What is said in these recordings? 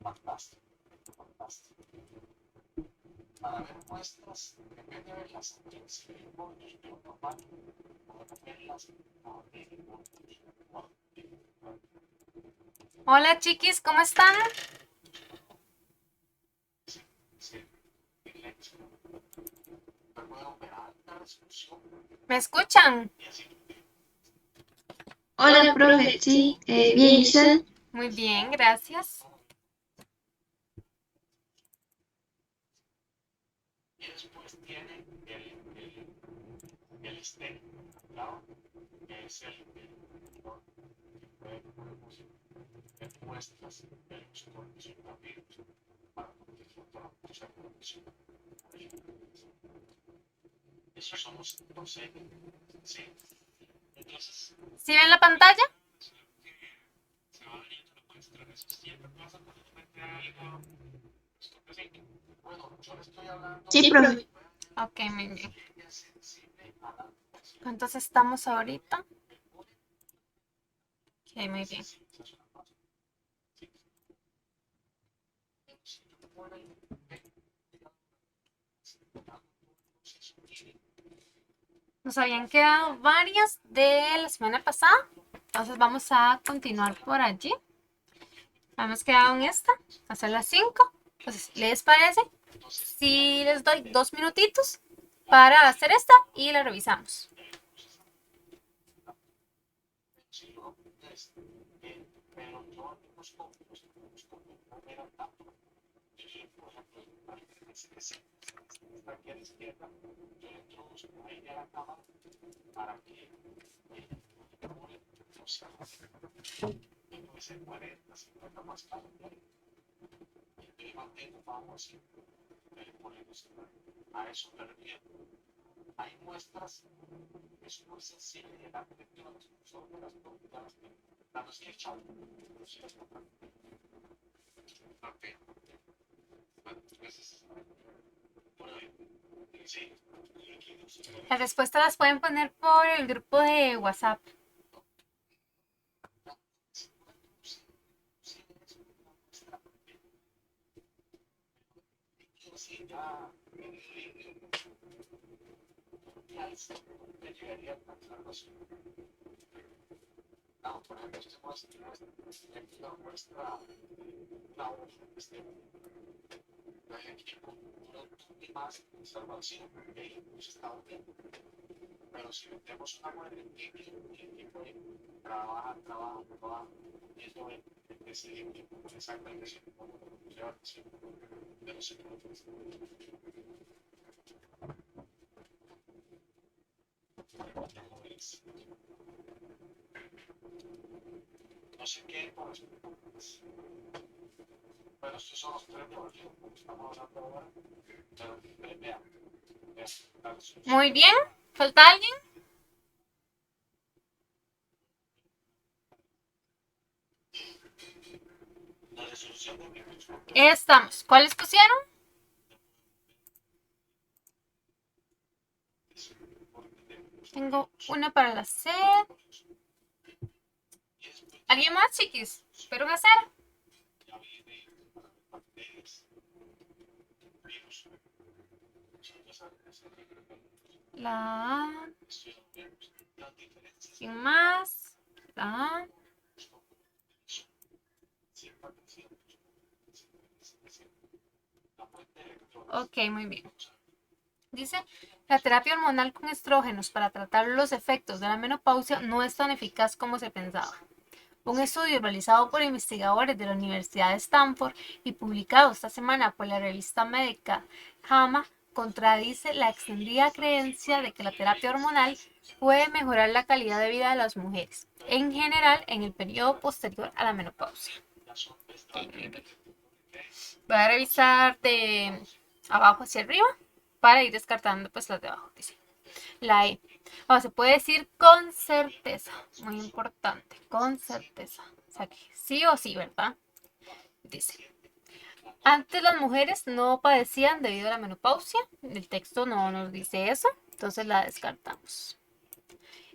Fantástico, fantástico. Para ver muestras, depende de verlas en cilindros de un normal, podemos verlas en Hola chiquis, ¿cómo están? puedo ver alta resolución ¿Me escuchan? y así. Hola, profe, sí, bien, ¿y usted? Muy bien, gracias. Y después tiene el estén, claro, que es el que podemos ver muestras de los condicionamientos para proteger la condición. Esos son los ejes, ¿sí? Entonces, ¿Sí ven la pantalla? se va dañando la muestra. Eso siempre pasa cuando uno mete algo. Bueno, yo le estoy hablando Sí, profe. Ok, muy bien. ¿Cuántos estamos ahorita? Ok, muy bien. Nos habían quedado varias de la semana pasada, entonces vamos a continuar por allí. Hemos quedado en esta, hacer las 5. Entonces, ¿les parece? Si les doy 2 minutitos para hacer esta y la revisamos. pero yo busco no era tanto. Yo, por ejemplo, está aquí a la izquierda, yo le introduzco ahí a la cámara para que no sea y puede ser 40, 50 más claro. Y le mantengo, vamos, y le ponemos a eso me refiero. Hay muestras, es muy sensible y el arquitecto de las personas, las dos que echamos, sí. Las respuestas las pueden poner por el grupo de WhatsApp. Me llegaría a alcanzar los. No, por ejemplo, este muestra la hoja, el equipo y más salvación, que hemos estado viendo. Pero si metemos una muerte en el equipo trabaja, y esto es el equipo exactamente como lleva de los equipos. No sé qué, pues, bueno, estos son los tres teorías que estamos hablando ahora, pero vean, Muy bien. ¿Falta alguien? la resolución de mi Estamos. ¿Cuáles pusieron? Tengo una para la C. ¿Alguien más, chiquis? ¿Espero hacer? La A. Sin más. La A. Ok, muy bien. Dice, la terapia hormonal con estrógenos para tratar los efectos de la menopausia no es tan eficaz como se pensaba. Un estudio realizado por investigadores de la Universidad de Stanford y publicado esta semana por la revista médica JAMA contradice la extendida creencia de que la terapia hormonal puede mejorar la calidad de vida de las mujeres, en general en el periodo posterior a la menopausia. Voy a revisar de abajo hacia arriba para ir descartando pues las de abajo. Dice la E. Se puede decir con certeza, muy importante, con certeza. O sea que sí o sí, ¿verdad? Dice, antes las mujeres no padecían debido a la menopausia. El texto no nos dice eso, entonces la descartamos.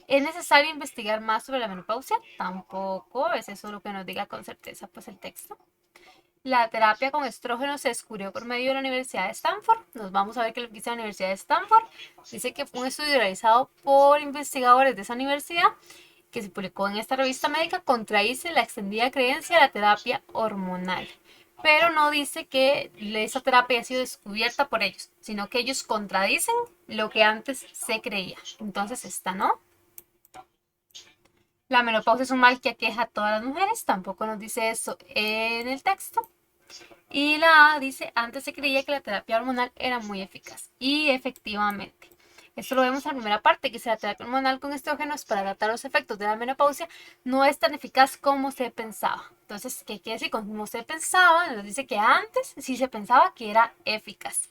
¿Es necesario investigar más sobre la menopausia? Tampoco, es eso lo que nos diga con certeza pues el texto. la terapia con estrógenos se descubrió por medio de la Universidad de Stanford. Nos vamos a ver qué es lo que dice la Universidad de Stanford. Dice que fue un estudio realizado por investigadores de esa universidad que se publicó en esta revista médica, contradice la extendida creencia de la terapia hormonal. Pero no dice que esa terapia haya sido descubierta por ellos, sino que ellos contradicen lo que antes se creía. Entonces esta no. La menopausia es un mal que aqueja a todas las mujeres, tampoco nos dice eso en el texto. Y la A dice, antes se creía que la terapia hormonal era muy eficaz. Y efectivamente. Esto lo vemos en la primera parte, que si la terapia hormonal con estrógenos para tratar los efectos de la menopausia no es tan eficaz como se pensaba. Entonces, ¿qué quiere decir? Como se pensaba, nos dice que antes sí se pensaba que era eficaz.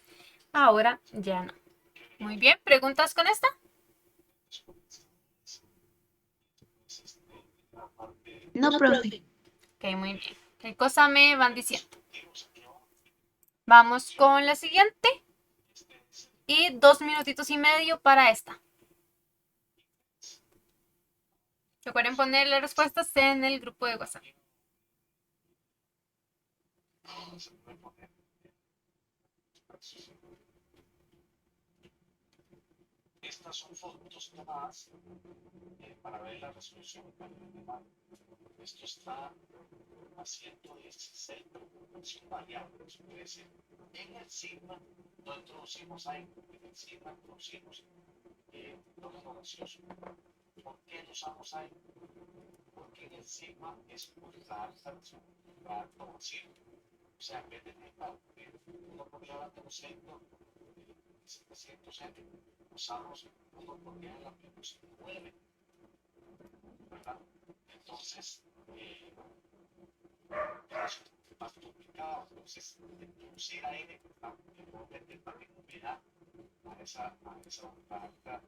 Ahora ya no. Muy bien, ¿preguntas con esta? No, profe. Ok, muy bien. ¿Qué cosa me van diciendo? Vamos con la siguiente. Y 2 minutitos y medio para esta. Recuerden poner las respuestas en el grupo de WhatsApp. Estas son fotos tomadas para ver la resolución de esto está a 116 son variables. Es decir, en el sigma no introducimos ahí, en el sigma introducimos doble gaseoso. ¿Por qué lo usamos ahí? Porque en el sigma es la alta aproximación. O sea, en vez de uno por la aproximación 700 usamos uno por la aproximación 9, ¿verdad? Entonces, es más complicado. Entonces, introducir aire normalmente también humedad a esa alta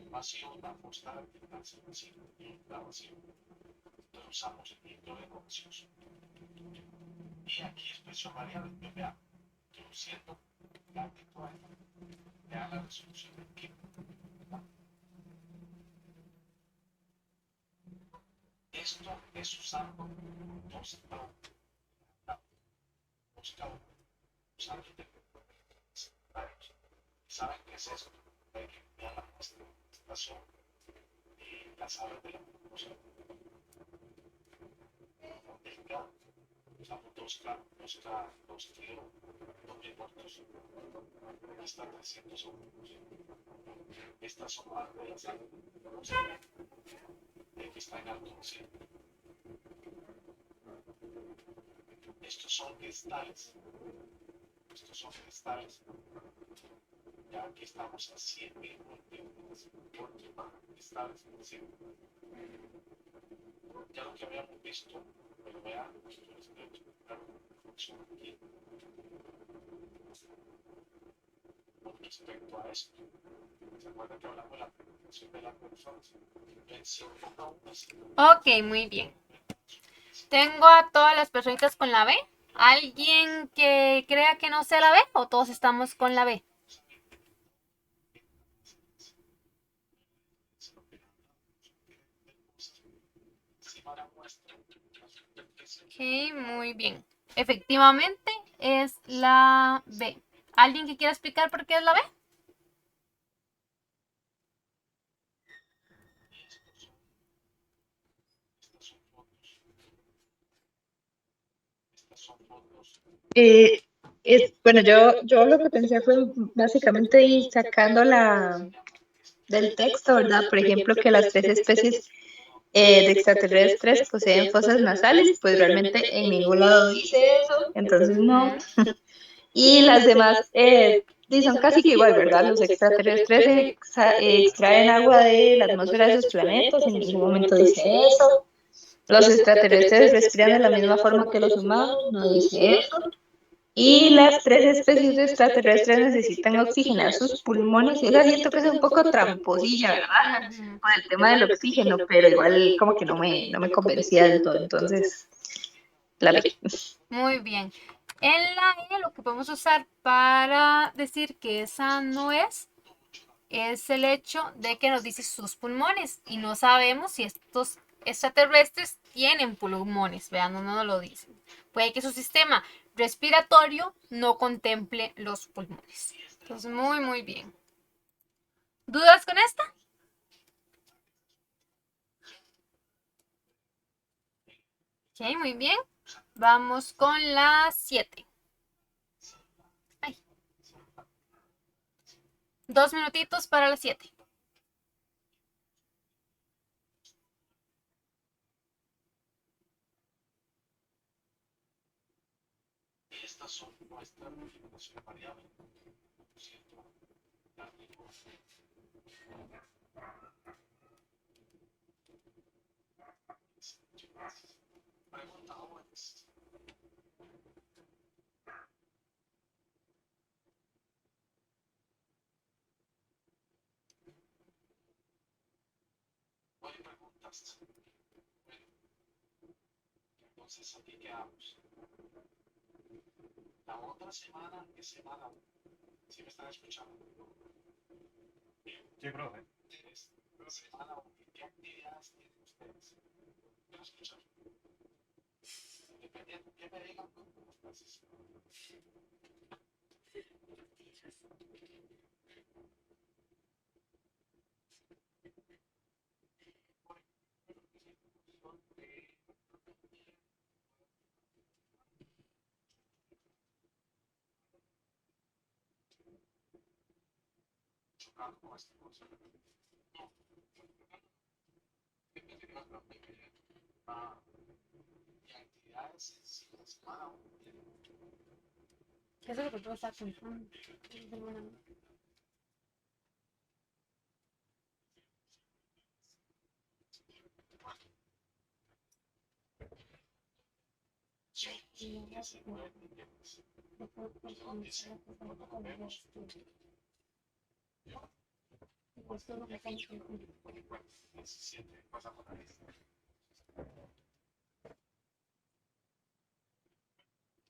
vacío, la fosa de calcificación y la vacío. Entonces usamos el hidrógeno gaseoso. Y aquí es presión variable. Yo vea, introduciendo la hidrógeno, vea la resolución del químico. Esto es usando dos usando secundarios. ¿Saben qué es esto? Hay que enviar la presentación y las aves de la promoción. Usamos dos kilo, 2000 muertos. Hasta 300 segundos. Estas son las de las aves que están en alto cielo. Estos son cristales. Ya aquí estamos a 100.000 cristales. Ya lo que habíamos visto, pero vean, esto es función aquí. Con respecto a esto, ¿se acuerdan que hablamos de la presentación de las personas? Ok, muy bien. Tengo a todas las personitas con la B. ¿Alguien que crea que no sea la B o todos estamos con la B? Ok, muy bien. Efectivamente es la B. ¿Alguien que quiera explicar por qué es la B? Eh, bueno, yo lo que pensé fue básicamente ir sacando del texto, ¿verdad? Por ejemplo, que las tres especies de extraterrestres poseen fosas nasales, pues realmente en ningún lado dice eso, entonces no. Y las demás son casi que igual, ¿verdad? Los extraterrestres extraen agua de la atmósfera de sus planetas, en ningún momento dice eso. Los extraterrestres respiran de la misma forma que los humanos, no dice eso. Y las tres especies de extraterrestres necesitan oxigenar sus pulmones. Y esa siento que es un poco tramposilla, ¿verdad? Con el tema del oxígeno, pero igual como que no me convencía del todo. Entonces, la vi. Muy bien. En la E lo que podemos usar para decir que esa no es el hecho de que nos dice sus pulmones y no sabemos si estos extraterrestres tienen pulmones, vean, no nos lo dicen. Puede que su sistema respiratorio no contemple los pulmones. Entonces, muy, muy bien. ¿Dudas con esta? Ok, muy bien. Vamos con la 7. 2 minutitos para la 7. Estas son nuestras definiciones variables. Pregunta jóvenes. Hoy preguntas. Entonces, aquí quedamos. La otra semana es semana 1. ¿Sí me están escuchando? Sí, profe. Es semana 1. ¿Qué actividades tienen ustedes? ¿Me escuchan? Dependiendo de qué me digan, pues, chocando con esta cosa. Y actividades en sí, la semana 1. Eso es lo que tú estás pensando.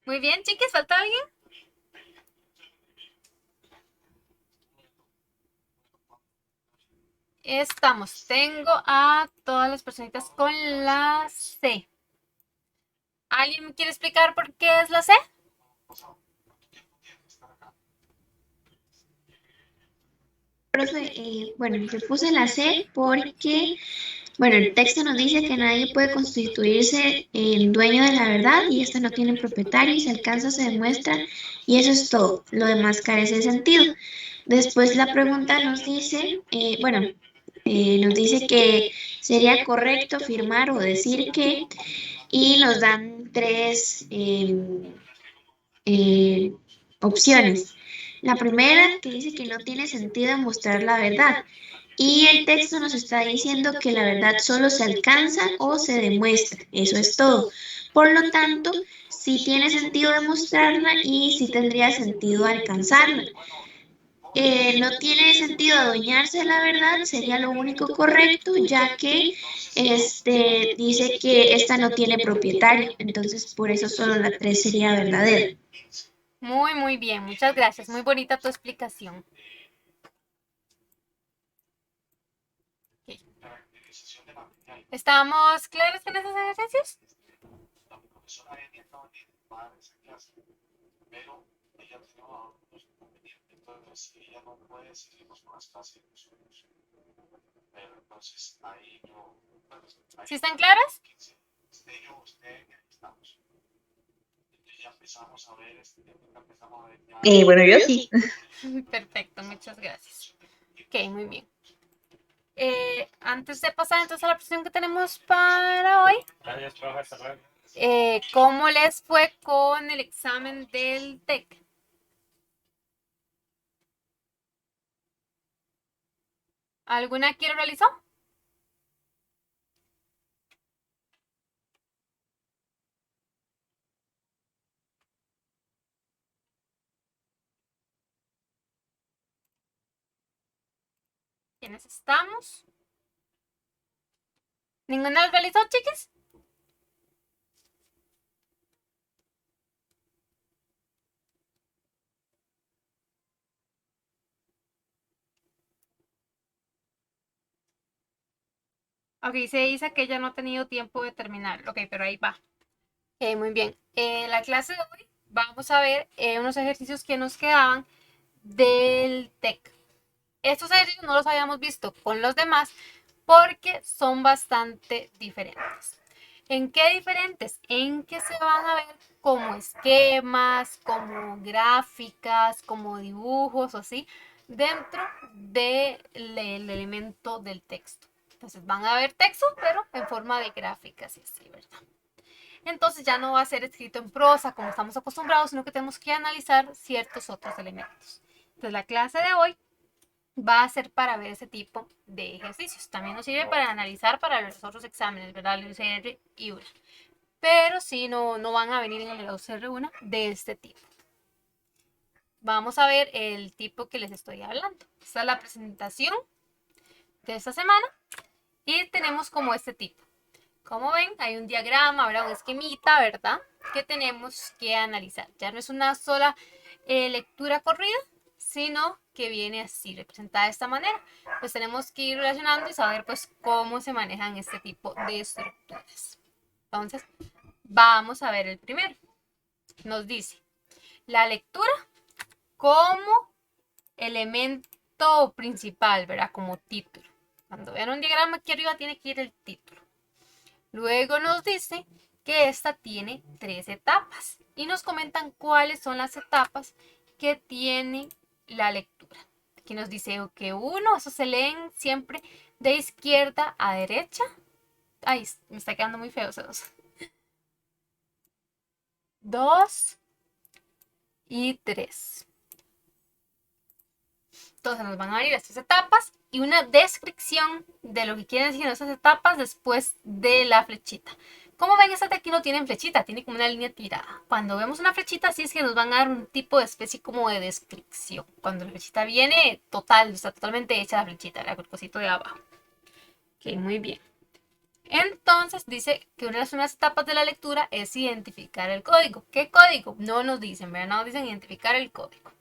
Muy bien, chiquis, ¿falta alguien? Estamos. Tengo a todas las personitas con la C. ¿Alguien me quiere explicar por qué es la C? Profe, bueno, yo puse la C porque, bueno, el texto nos dice que nadie puede constituirse en dueño de la verdad y esto no tiene propietario y se alcanza, se demuestra y eso es todo. Lo demás carece de sentido. Después la pregunta nos dice, nos dice que sería correcto afirmar o decir que y nos dan tres opciones. La primera que dice que no tiene sentido mostrar la verdad. Y el texto nos está diciendo que la verdad solo se alcanza o se demuestra. Eso es todo. Por lo tanto, sí tiene sentido demostrarla y sí tendría sentido alcanzarla. No tiene sentido adueñarse de la verdad, sería lo único correcto, ya que dice que esta no tiene propietario. Entonces, por eso solo la 3 sería verdadera. Muy, muy bien. Muchas gracias. Muy bonita tu explicación. Okay. ¿Estamos claros con esos ejercicios? La profesora Eni acaba de dar esa clase, pero ella tiene unos inconvenientes, entonces ella no puede seguirnos con las clases de nosotros. Pero entonces ahí yo. ¿Sí están claras? Usted, estamos. Entonces ya empezamos a ver, Bueno, yo sí. Perfecto, muchas gracias. Ok, muy bien. Antes de pasar entonces a la presentación que tenemos para hoy, ¿cómo les fue con el examen del TEC? ¿Alguna aquí lo realizó? ¿Quiénes estamos? ¿Ninguna lo realizó, chiquis? Ok, se dice que ella no ha tenido tiempo de terminar. Ok, pero ahí va. Muy bien. La clase de hoy vamos a ver unos ejercicios que nos quedaban del TEC. Estos ejercicios no los habíamos visto con los demás porque son bastante diferentes. ¿En qué diferentes? En que se van a ver como esquemas, como gráficas, como dibujos o así, dentro del elemento del texto. Entonces van a ver texto, pero en forma de gráficas y así, ¿verdad? Entonces ya no va a ser escrito en prosa como estamos acostumbrados, sino que tenemos que analizar ciertos otros elementos. Entonces la clase de hoy va a ser para ver ese tipo de ejercicios. También nos sirve para analizar para los otros exámenes, ¿verdad? El UCR y UNA. Pero sí, no van a venir en el UCR UNA de este tipo. Vamos a ver el tipo que les estoy hablando. Esta es la presentación de esta semana y tenemos como este tipo. Como ven, hay un diagrama, ¿verdad? Un esquemita, ¿verdad? Que tenemos que analizar. Ya no es una sola lectura corrida, sino que viene así, representada de esta manera. Pues tenemos que ir relacionando y saber pues cómo se manejan este tipo de estructuras. Entonces, vamos a ver el primero. Nos dice, la lectura como elemento principal, ¿verdad? Como título. Cuando vean un diagrama aquí arriba tiene que ir el título. Luego nos dice que esta tiene 3 etapas y nos comentan cuáles son las etapas que tiene la lectura. Aquí nos dice que 1, eso se leen siempre de izquierda a derecha. Ay, me está quedando muy feo esos. 2 y 3. Entonces nos van a venir las 3 etapas y una descripción de lo que quieren decir esas etapas después de la flechita. Como ven, estas de aquí no tienen flechita, tiene como una línea tirada. Cuando vemos una flechita, sí es que nos van a dar un tipo de especie como de descripción. Cuando la flechita viene total, está totalmente hecha la flechita, el cosito de abajo. Ok, muy bien. Entonces dice que una de las primeras etapas de la lectura es identificar el código. ¿Qué código? No nos dicen, ¿verdad? No nos dicen identificar el código.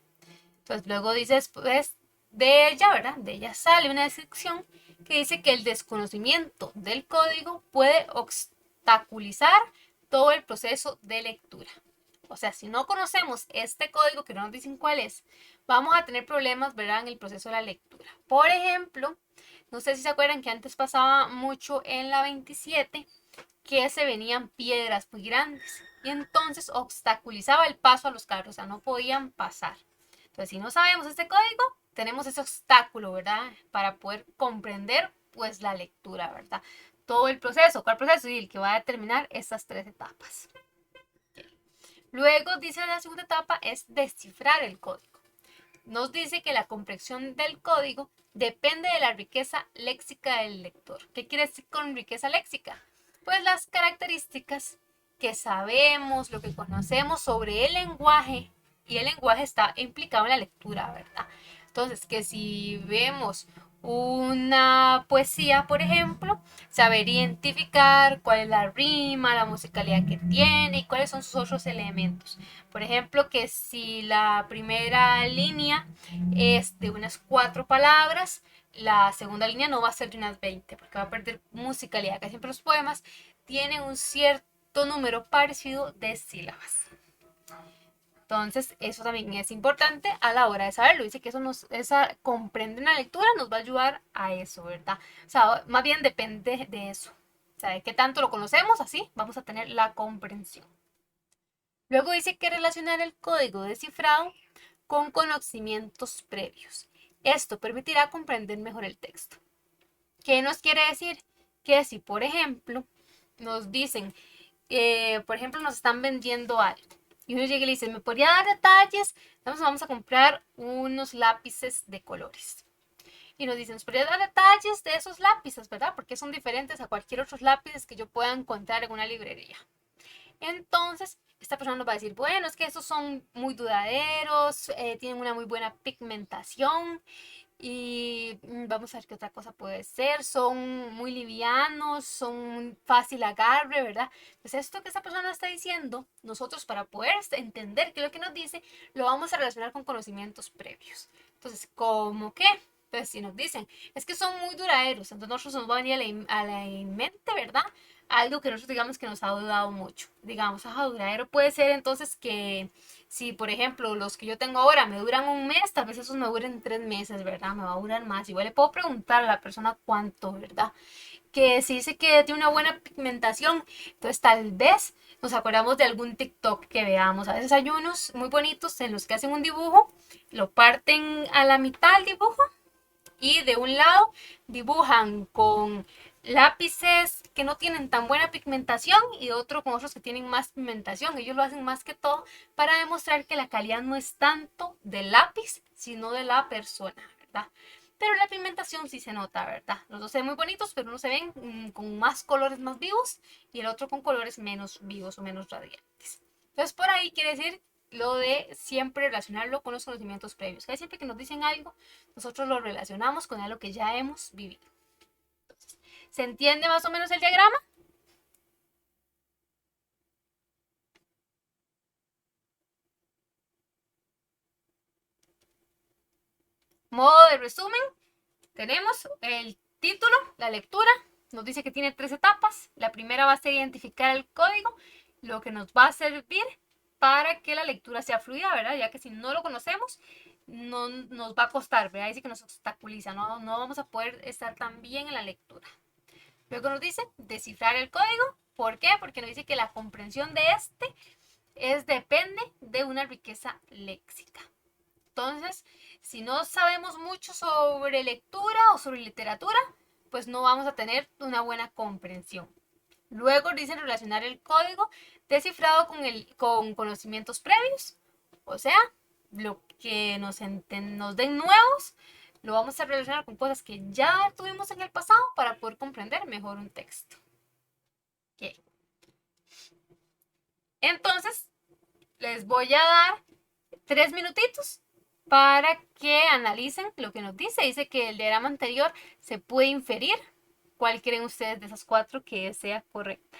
Entonces luego dice después de ella, ¿verdad? De ella sale una descripción que dice que el desconocimiento del código puede obstaculizar todo el proceso de lectura. O sea, si no conocemos este código, que no nos dicen cuál es, vamos a tener problemas, ¿verdad? En el proceso de la lectura. Por ejemplo, no sé si se acuerdan que antes pasaba mucho en la 27 que se venían piedras muy grandes y entonces obstaculizaba el paso a los carros, o sea, no podían pasar. Entonces, si no sabemos este código, tenemos ese obstáculo, ¿verdad? Para poder comprender, pues, la lectura, ¿verdad? Todo el proceso. ¿Cuál proceso? Y el que va a determinar estas 3 etapas. Luego, dice la segunda etapa, es descifrar el código. Nos dice que la comprensión del código depende de la riqueza léxica del lector. ¿Qué quiere decir con riqueza léxica? Pues las características que sabemos, lo que conocemos sobre el lenguaje, y el lenguaje está implicado en la lectura, ¿verdad? Entonces, que si vemos una poesía, por ejemplo, saber identificar cuál es la rima, la musicalidad que tiene y cuáles son sus otros elementos. Por ejemplo, que si la primera línea es de unas 4 palabras, la segunda línea no va a ser de unas 20, porque va a perder musicalidad. Casi siempre los poemas tienen un cierto número parecido de sílabas. Entonces, eso también es importante a la hora de saberlo. Dice que eso esa comprender la lectura nos va a ayudar a eso, ¿verdad? O sea, más bien depende de eso. O sea, de qué tanto lo conocemos, así vamos a tener la comprensión. Luego dice que relacionar el código descifrado con conocimientos previos. Esto permitirá comprender mejor el texto. ¿Qué nos quiere decir? Que si, por ejemplo, nos dicen, por ejemplo, nos están vendiendo algo. Y uno llega y le dice, ¿me podría dar detalles? Entonces vamos a comprar unos lápices de colores. Y nos dicen, ¿nos podría dar detalles de esos lápices, verdad? Porque son diferentes a cualquier otros lápices que yo pueda encontrar en una librería. Entonces, esta persona nos va a decir, bueno, es que estos son muy duraderos, tienen una muy buena pigmentación y vamos a ver qué otra cosa puede ser, son muy livianos, son fácil agarre, ¿verdad? Pues esto que esta persona está diciendo, nosotros para poder entender qué es lo que nos dice, lo vamos a relacionar con conocimientos previos. Entonces, ¿cómo qué? Entonces, si nos dicen, es que son muy duraderos, entonces nosotros nos va a venir a la mente, ¿verdad? algo que nosotros digamos que nos ha durado mucho. Digamos, duradero puede ser entonces que si, por ejemplo, los que yo tengo ahora me duran un mes, tal vez esos me duren 3 meses, ¿verdad? Me va a durar más. Igual le puedo preguntar a la persona cuánto, ¿verdad? Que si dice que tiene una buena pigmentación, entonces tal vez nos acordamos de algún TikTok que veamos. A veces hay unos muy bonitos en los que hacen un dibujo, lo parten a la mitad el dibujo y de un lado dibujan con lápices que no tienen tan buena pigmentación y otro con otros que tienen más pigmentación. Ellos lo hacen más que todo para demostrar que la calidad no es tanto del lápiz, sino de la persona, ¿verdad? Pero la pigmentación sí se nota, ¿verdad? Los dos se ven muy bonitos, pero uno se ven con más colores más vivos y el otro con colores menos vivos o menos radiantes. Entonces por ahí quiere decir lo de siempre relacionarlo con los conocimientos previos. Que siempre que nos dicen algo, nosotros lo relacionamos con algo que ya hemos vivido. Entonces, ¿se entiende más o menos el diagrama? Modo de resumen, tenemos el título, la lectura, nos dice que tiene 3 etapas. La primera va a ser identificar el código, lo que nos va a servir para que la lectura sea fluida, ¿verdad? Ya que si no lo conocemos, no nos va a costar, ¿verdad? Dice que nos obstaculiza, no vamos a poder estar tan bien en la lectura. Luego nos dice descifrar el código. ¿Por qué? Porque nos dice que la comprensión de depende de una riqueza léxica. Entonces, si no sabemos mucho sobre lectura o sobre literatura, pues no vamos a tener una buena comprensión. Luego dicen relacionar el código descifrado con conocimientos previos, o sea, lo que nos den nuevos, lo vamos a relacionar con cosas que ya tuvimos en el pasado para poder comprender mejor un texto. Okay. Entonces, les voy a dar 3 minutitos para que analicen lo que nos dice. Dice que el diagrama anterior se puede inferir. ¿Cuál creen ustedes de esas 4 que sea correcta?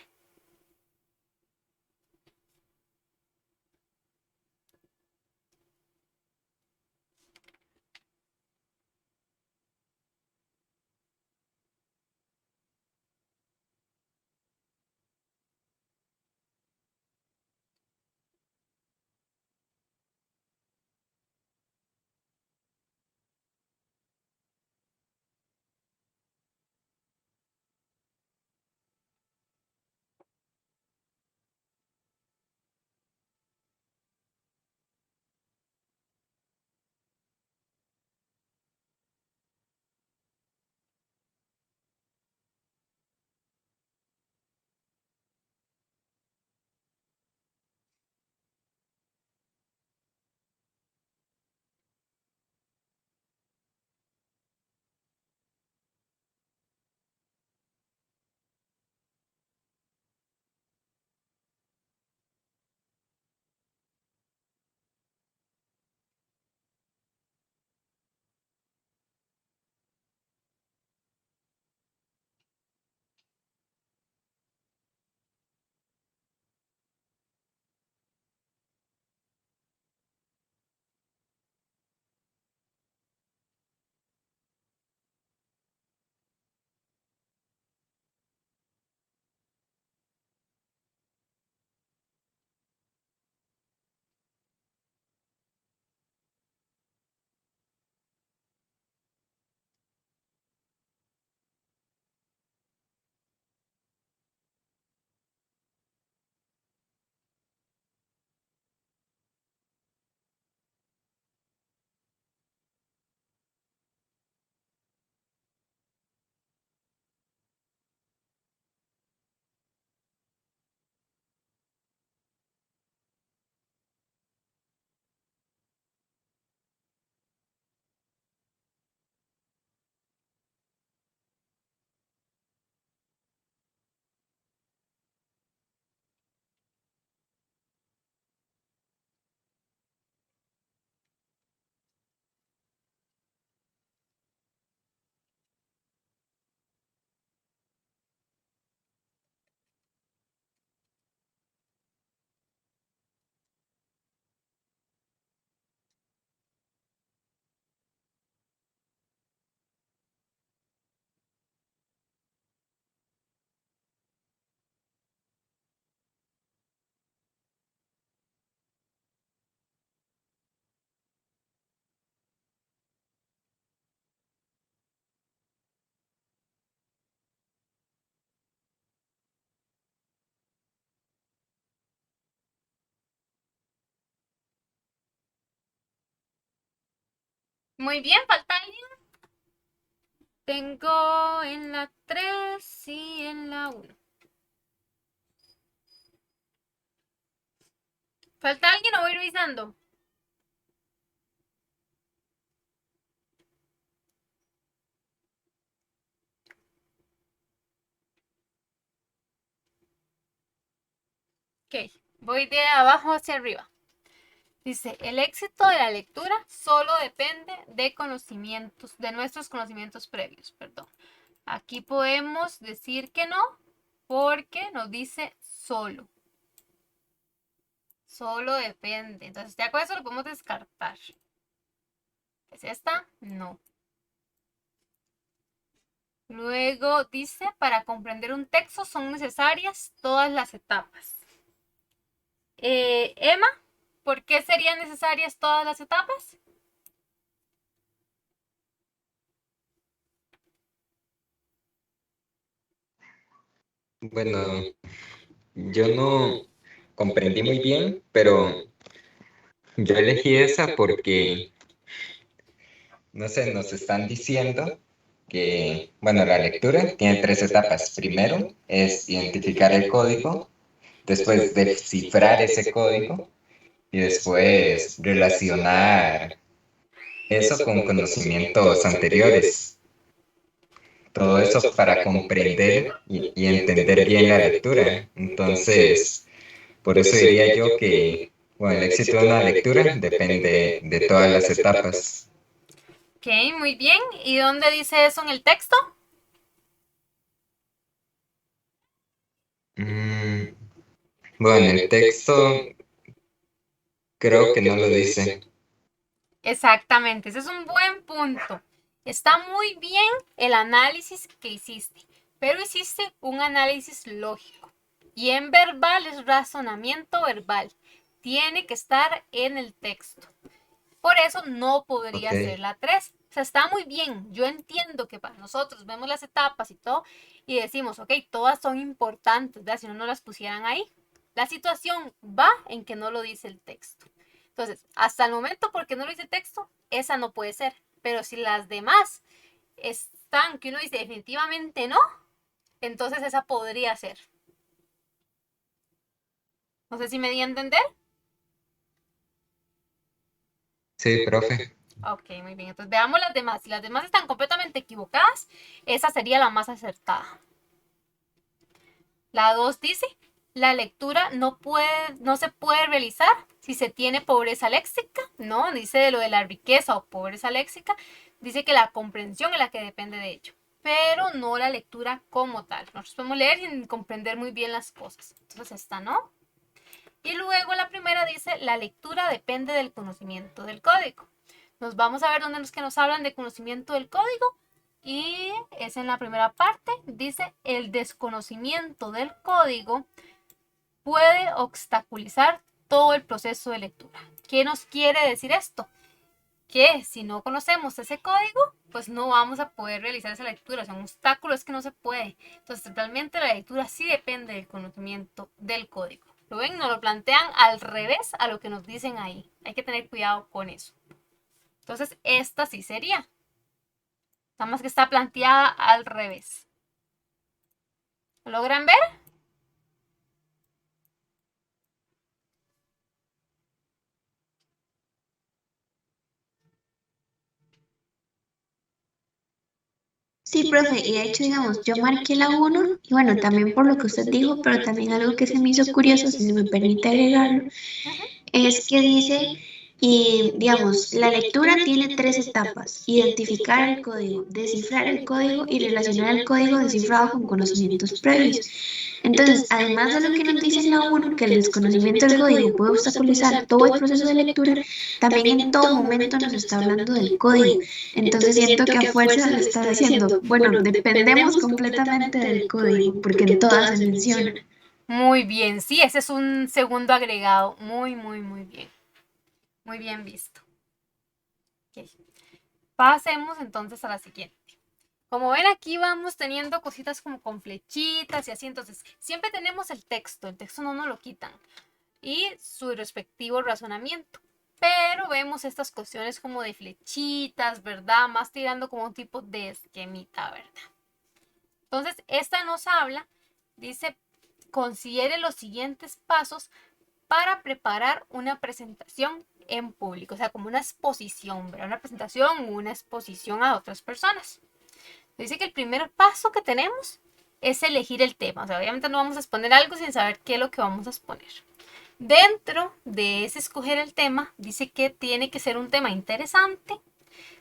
Muy bien, ¿falta alguien? Tengo en la 3 y en la 1. ¿Falta alguien o voy revisando? Ok, voy de abajo hacia arriba. Dice, el éxito de la lectura solo depende de conocimientos, de nuestros conocimientos previos, perdón. Aquí podemos decir que no, porque nos dice solo. Solo depende. Entonces ya con eso lo podemos descartar. ¿Es esta? No. Luego dice, para comprender un texto son necesarias todas las etapas. Emma, ¿por qué serían necesarias todas las etapas? Bueno, yo no comprendí muy bien, pero yo elegí esa porque, no sé, nos están diciendo que, bueno, la lectura tiene tres etapas. Primero es identificar el código, después descifrar ese código y después relacionar eso con conocimientos anteriores. Todo eso para comprender y entender bien la lectura. Entonces, por eso diría yo que, bueno, el éxito de una lectura depende de todas las etapas. Ok, muy bien. ¿Y dónde dice eso en el texto? Mm, bueno, el texto creo que no lo dice. Exactamente, ese es un buen punto. Está muy bien el análisis que hiciste, pero hiciste un análisis lógico. Y en verbal es razonamiento verbal. Tiene que estar en el texto. Por eso no Ok, podría ser la 3. O sea, está muy bien. Yo entiendo que para nosotros vemos las etapas y todo y decimos, ok, todas son importantes, ¿verdad? Si no, no las pusieran ahí. La situación va en que no lo dice el texto. Entonces, hasta el momento, porque no lo dice el texto, esa no puede ser. Pero si las demás están, que uno dice definitivamente no, entonces esa podría ser. No sé si me di a entender. sí, profe. Ok, muy bien. Entonces veamos las demás. Si las demás están completamente equivocadas, esa sería la más acertada. La 2 dice, la lectura no se puede realizar si se tiene pobreza léxica, ¿no? Dice de lo de la riqueza o pobreza léxica, dice que la comprensión es la que depende de ello, pero no la lectura como tal. Nosotros podemos leer sin comprender muy bien las cosas. Entonces esta no. Y luego la primera dice, la lectura depende del conocimiento del código. Nos vamos a ver dónde los que nos hablan de conocimiento del código. Y es en la primera parte, dice, el desconocimiento del código puede obstaculizar todo el proceso de lectura. ¿Qué nos quiere decir esto? Que si no conocemos ese código, pues no vamos a poder realizar esa lectura. O sea, un obstáculo es que no se puede. Entonces, realmente la lectura sí depende del conocimiento del código. ¿Lo ven? Nos lo plantean al revés a lo que nos dicen ahí. Hay que tener cuidado con eso. Entonces, esta sí sería. Nada más que está planteada al revés. ¿Lo logran ver? Sí, profe, y de hecho, digamos, yo marqué la uno y bueno, también por lo que usted dijo, pero también algo que se me hizo curioso, si se me permite agregarlo, es que dice, y digamos, la lectura tiene tres etapas: identificar el código, descifrar el código y relacionar el código descifrado con conocimientos previos. Entonces, además de lo que nos dice en la 1, que el desconocimiento del código puede obstaculizar todo el proceso de lectura, también en todo momento nos está hablando del código. Entonces siento que a fuerza le está diciendo, bueno, dependemos completamente del código, porque en todas se menciona. Muy bien, sí, ese es un segundo agregado. Muy, muy, muy bien. Muy bien visto. Okay. Pasemos entonces a la siguiente. Como ven, aquí vamos teniendo cositas como con flechitas y así. Entonces, siempre tenemos el texto no nos lo quitan. Y su respectivo razonamiento. pero vemos estas cuestiones como de flechitas, ¿verdad? Más tirando como un tipo de esquemita, ¿verdad? Entonces, esta nos habla, dice, considere los siguientes pasos para preparar una presentación en público, o sea, como una exposición, ¿verdad? Una presentación o una exposición a otras personas. Dice que el primer paso que tenemos es elegir el tema, o sea, obviamente no vamos a exponer algo sin saber qué es lo que vamos a exponer. Dentro de ese escoger el tema, dice que tiene que ser un tema interesante,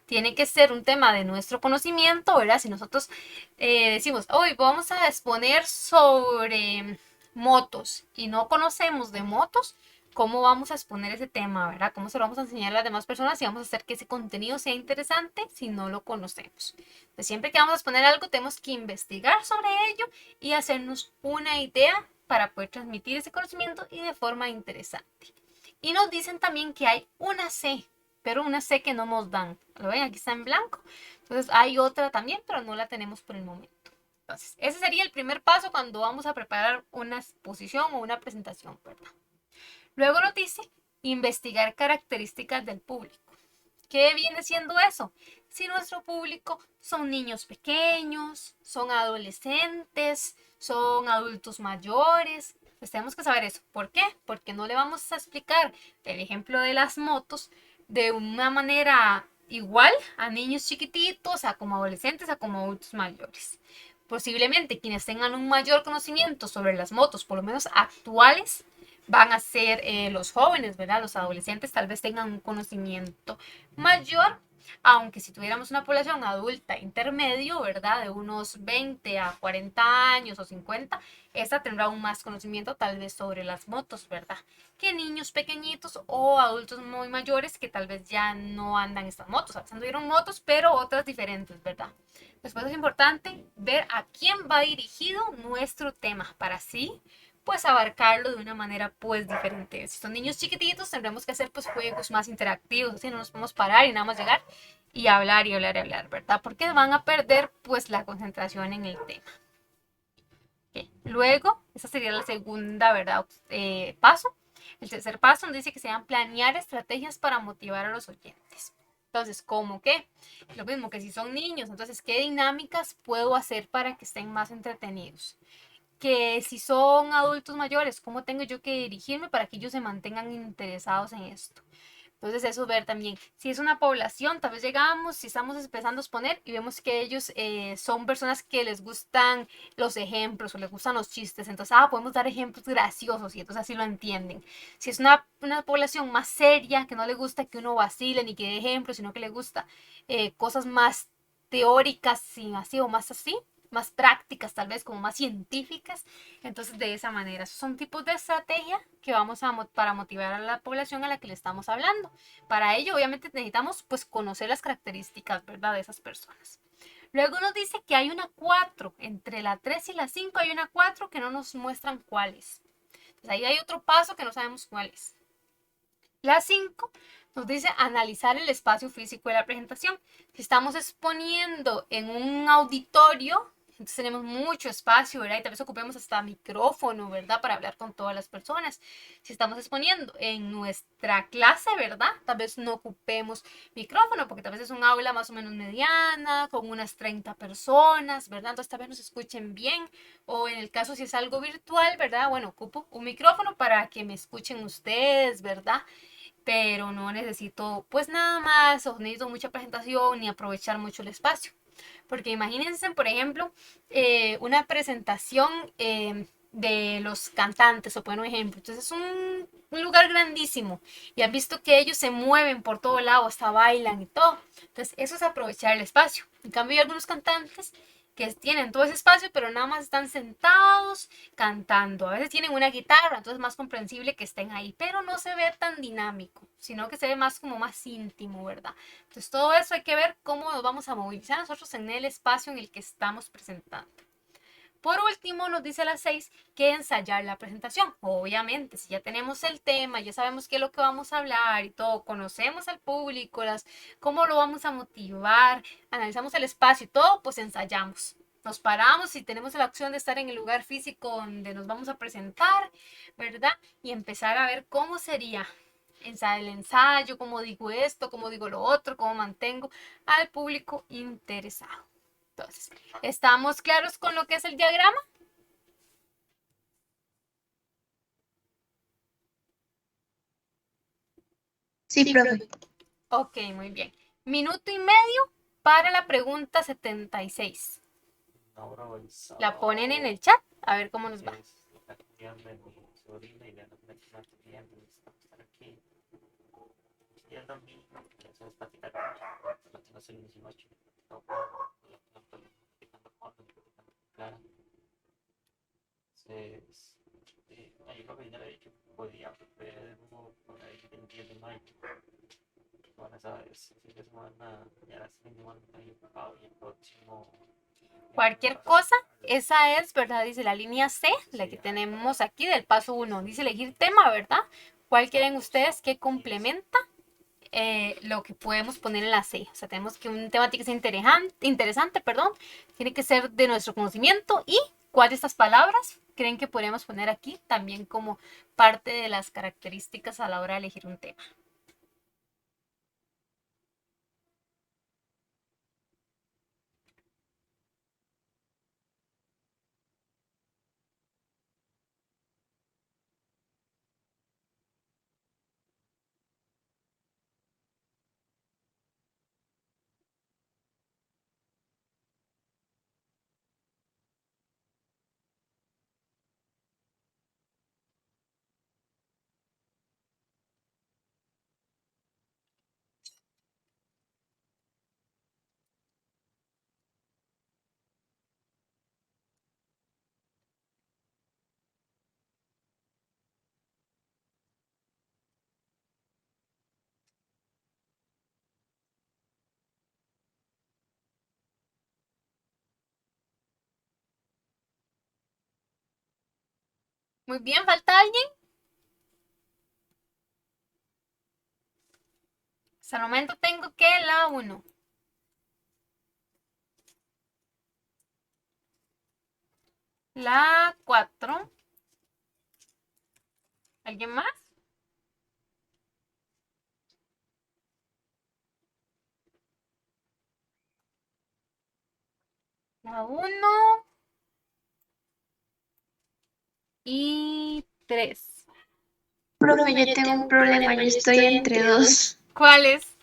tiene que ser un tema de nuestro conocimiento, ¿verdad? Si nosotros decimos, hoy vamos a exponer sobre motos y no conocemos de motos, ¿cómo vamos a exponer ese tema, verdad? ¿Cómo se lo vamos a enseñar a las demás personas y vamos a hacer que ese contenido sea interesante si no lo conocemos? Entonces, siempre que vamos a exponer algo, tenemos que investigar sobre ello y hacernos una idea para poder transmitir ese conocimiento y de forma interesante. Y nos dicen también que hay una C, pero una C que no nos dan. ¿Lo ven? Aquí está en blanco. Entonces hay otra también, pero no la tenemos por el momento. Entonces, ese sería el primer paso cuando vamos a preparar una exposición o una presentación, ¿verdad? Luego nos dice investigar características del público. ¿Qué viene siendo eso? Si nuestro público son niños pequeños, son adolescentes, son adultos mayores, pues tenemos que saber eso. ¿Por qué? Porque no le vamos a explicar el ejemplo de las motos de una manera igual a niños chiquititos, a como adolescentes, a como adultos mayores. Posiblemente quienes tengan un mayor conocimiento sobre las motos, por lo menos actuales, van a ser los jóvenes, ¿verdad? Los adolescentes tal vez tengan un conocimiento mayor, aunque si tuviéramos una población adulta intermedio, ¿verdad? De unos 20 a 40 años o 50, esta tendrá aún más conocimiento tal vez sobre las motos, ¿verdad? Que niños pequeñitos o adultos muy mayores que tal vez ya no andan estas motos, a veces anduvieron motos, pero otras diferentes, ¿verdad? Después es importante ver a quién va dirigido nuestro tema para así pues abarcarlo de una manera pues diferente. Si son niños chiquititos tendremos que hacer pues juegos más interactivos, así no nos podemos parar y nada más llegar y hablar y hablar y hablar, ¿verdad? Porque van a perder pues la concentración en el tema. Okay. Luego, esa sería la segunda, ¿verdad? Paso. El tercer paso nos dice que se van a planear estrategias para motivar a los oyentes. Entonces, ¿cómo qué? Lo mismo que si son niños, entonces, ¿qué dinámicas puedo hacer para que estén más entretenidos? Que si son adultos mayores, ¿cómo tengo yo que dirigirme para que ellos se mantengan interesados en esto? Entonces eso ver también, si es una población, tal vez llegamos, si estamos empezando a exponer y vemos que ellos son personas que les gustan los ejemplos o les gustan los chistes, entonces podemos dar ejemplos graciosos y entonces así lo entienden. Si es una población más seria, que no le gusta que uno vacile ni que dé ejemplos, sino que le gusta cosas más teóricas, así o más así, más prácticas, tal vez como más científicas. Entonces, de esa manera, esos son tipos de estrategia que vamos para motivar a la población a la que le estamos hablando. Para ello, obviamente, necesitamos pues conocer las características, ¿verdad?, de esas personas. Luego nos dice que hay una 4, entre la 3 y la 5 hay una 4 que no nos muestran cuál es. Entonces, ahí hay otro paso que no sabemos cuál es. La 5 nos dice analizar el espacio físico de la presentación. Si estamos exponiendo en un auditorio, entonces tenemos mucho espacio, ¿verdad? Y tal vez ocupemos hasta micrófono, ¿verdad? Para hablar con todas las personas. Si estamos exponiendo en nuestra clase, ¿verdad? Tal vez no ocupemos micrófono, porque tal vez es un aula más o menos mediana, con unas 30 personas, ¿verdad? Entonces tal vez nos escuchen bien. O en el caso si es algo virtual, ¿verdad? Bueno, ocupo un micrófono para que me escuchen ustedes, ¿verdad? Pero no necesito pues nada más, o necesito mucha presentación ni aprovechar mucho el espacio. Porque imagínense, por ejemplo, una presentación de los cantantes, o por un ejemplo. Entonces es un lugar grandísimo y han visto que ellos se mueven por todo lado, hasta bailan y todo. Entonces eso es aprovechar el espacio. En cambio hay algunos cantantes que tienen todo ese espacio, pero nada más están sentados cantando. A veces tienen una guitarra, entonces es más comprensible que estén ahí, pero no se ve tan dinámico, sino que se ve más como más íntimo, ¿verdad? Entonces todo eso hay que ver cómo nos vamos a movilizar nosotros en el espacio en el que estamos presentando. Por último, nos dice la 6 que ensayar la presentación. Obviamente, si ya tenemos el tema, ya sabemos qué es lo que vamos a hablar y todo, conocemos al público, cómo lo vamos a motivar, analizamos el espacio y todo, pues ensayamos. Nos paramos y tenemos la opción de estar en el lugar físico donde nos vamos a presentar, ¿verdad? Y empezar a ver cómo sería el ensayo, cómo digo esto, cómo digo lo otro, cómo mantengo al público interesado. Entonces, ¿estamos claros con lo que es el diagrama? Sí, profe. Ok, muy bien. Minuto y medio para la pregunta 76. La ponen en el chat, a ver cómo nos va. Entonces, ahí lo que ya le dije, podía ver por ahí el 10 de mayo. Bueno, sabes, fin de semana, ya la siguiente semana ahí ocupado y el próximo. Cualquier cosa, esa es, ¿verdad? Dice la línea C, la que tenemos aquí del paso 1. Dice elegir tema, ¿verdad? ¿Cuál quieren ustedes que complementa lo que podemos poner en la C? O sea, tenemos que un tema tiene que ser interesante, perdón, tiene que ser de nuestro conocimiento y cuál de estas palabras creen que podríamos poner aquí también como parte de las características a la hora de elegir un tema. Muy bien, ¿falta alguien? Hasta el momento tengo que la 1. La 4. ¿Alguien más? La 1 y 3. Profe, yo tengo un problema, yo estoy entre dos. ¿Cuál es?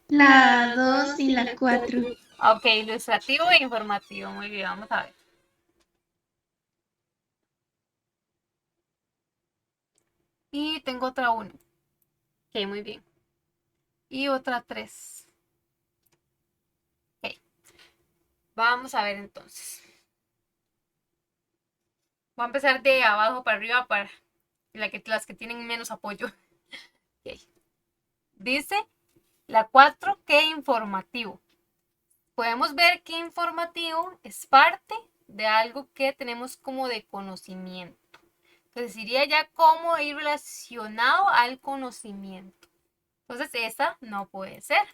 La 2 y la 4. Ok, ilustrativo e informativo. Muy bien, vamos a ver. Y tengo otra 1. Ok, muy bien. Y otra 3. Ok. Vamos a ver entonces. Voy a empezar de abajo para arriba para las que tienen menos apoyo. Okay. Dice la 4 que informativo. Podemos ver que informativo es parte de algo que tenemos como de conocimiento. Entonces iría ya como ir relacionado al conocimiento. Entonces esa no puede ser.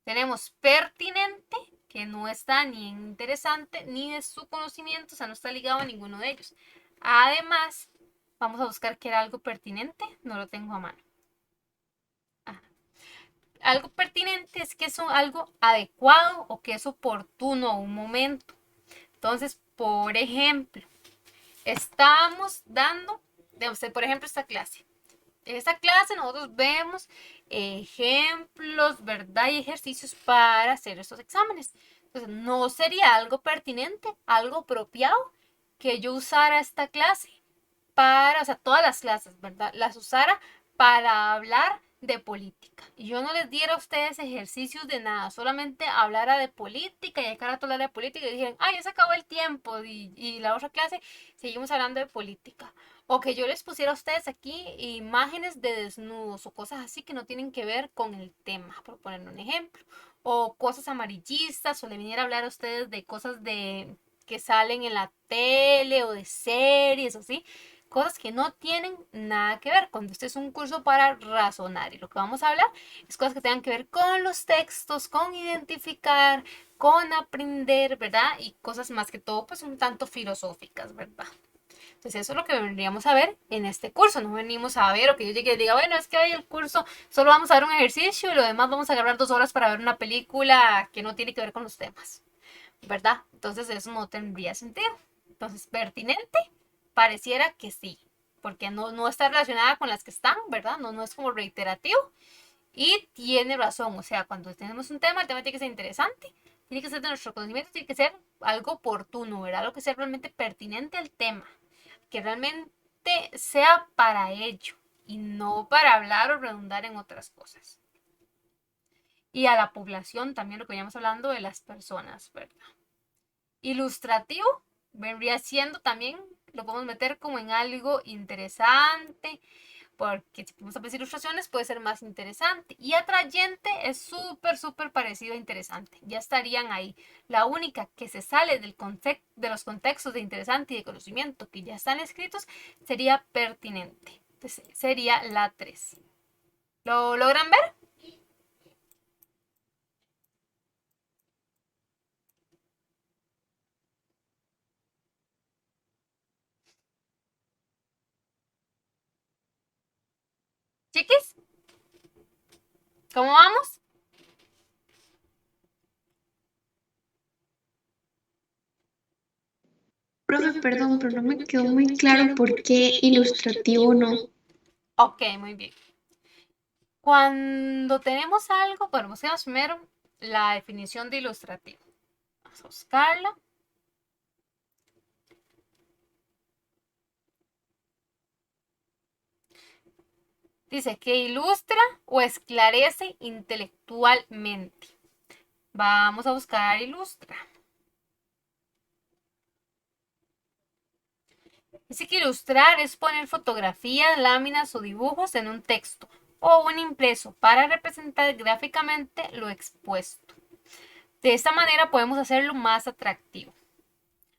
Tenemos pertinente, que no está ni en interesante ni de su conocimiento, o sea, no está ligado a ninguno de ellos. Además, vamos a buscar que era algo pertinente, no lo tengo a mano. Algo pertinente es que es algo adecuado o que es oportuno a un momento. Entonces, por ejemplo, estamos dando, por ejemplo, esta clase. En esta clase nosotros vemos ejemplos, ¿verdad? Y ejercicios para hacer estos exámenes. Entonces, no sería algo pertinente, algo apropiado que yo usara esta clase para, o sea, todas las clases, ¿verdad? Las usara para hablar de política. Y yo no les diera a ustedes ejercicios de nada, solamente hablara de política y de cara a hablar de política y dijeran, ay, ya se acabó el tiempo y la otra clase seguimos hablando de política. O que yo les pusiera a ustedes aquí imágenes de desnudos o cosas así que no tienen que ver con el tema, por poner un ejemplo. O cosas amarillistas, o le viniera a hablar a ustedes de cosas de que salen en la tele o de series o así. Cosas que no tienen nada que ver. Cuando este es un curso para razonar y lo que vamos a hablar es cosas que tengan que ver con los textos, con identificar, con aprender, ¿verdad? Y cosas más que todo pues un tanto filosóficas, ¿verdad? Entonces eso es lo que vendríamos a ver en este curso. No venimos a ver o que yo llegue y diga, bueno, es que hay el curso, solo vamos a ver un ejercicio y lo demás vamos a agarrar 2 horas para ver una película que no tiene que ver con los temas, ¿verdad? Entonces eso no tendría sentido. Entonces, pertinente, pareciera que sí, porque no está relacionada con las que están, ¿verdad? No es como reiterativo. Y tiene razón, o sea, cuando tenemos un tema, el tema tiene que ser interesante, tiene que ser de nuestro conocimiento, tiene que ser algo oportuno, ¿verdad? Algo que sea realmente pertinente al tema, que realmente sea para ello y no para hablar o redundar en otras cosas. Y a la población también, lo que veníamos hablando de las personas, ¿verdad? Ilustrativo vendría siendo también, lo podemos meter como en algo interesante, porque si podemos ver ilustraciones puede ser más interesante. Y atrayente es súper parecido a interesante. Ya estarían ahí. La única que se sale de los contextos de interesante y de conocimiento que ya están escritos sería pertinente. Entonces sería la 3. ¿Lo logran ver? Chiquis, ¿cómo vamos? Profe, perdón, pero no me quedó muy claro por qué ilustrativo no. Ok, muy bien. Cuando tenemos algo, bueno, busquemos primero la definición de ilustrativo. Vamos a buscarla. Dice que ilustra o esclarece intelectualmente. Vamos a buscar ilustra. Dice que ilustrar es poner fotografías, láminas o dibujos en un texto o un impreso para representar gráficamente lo expuesto. De esta manera podemos hacerlo más atractivo.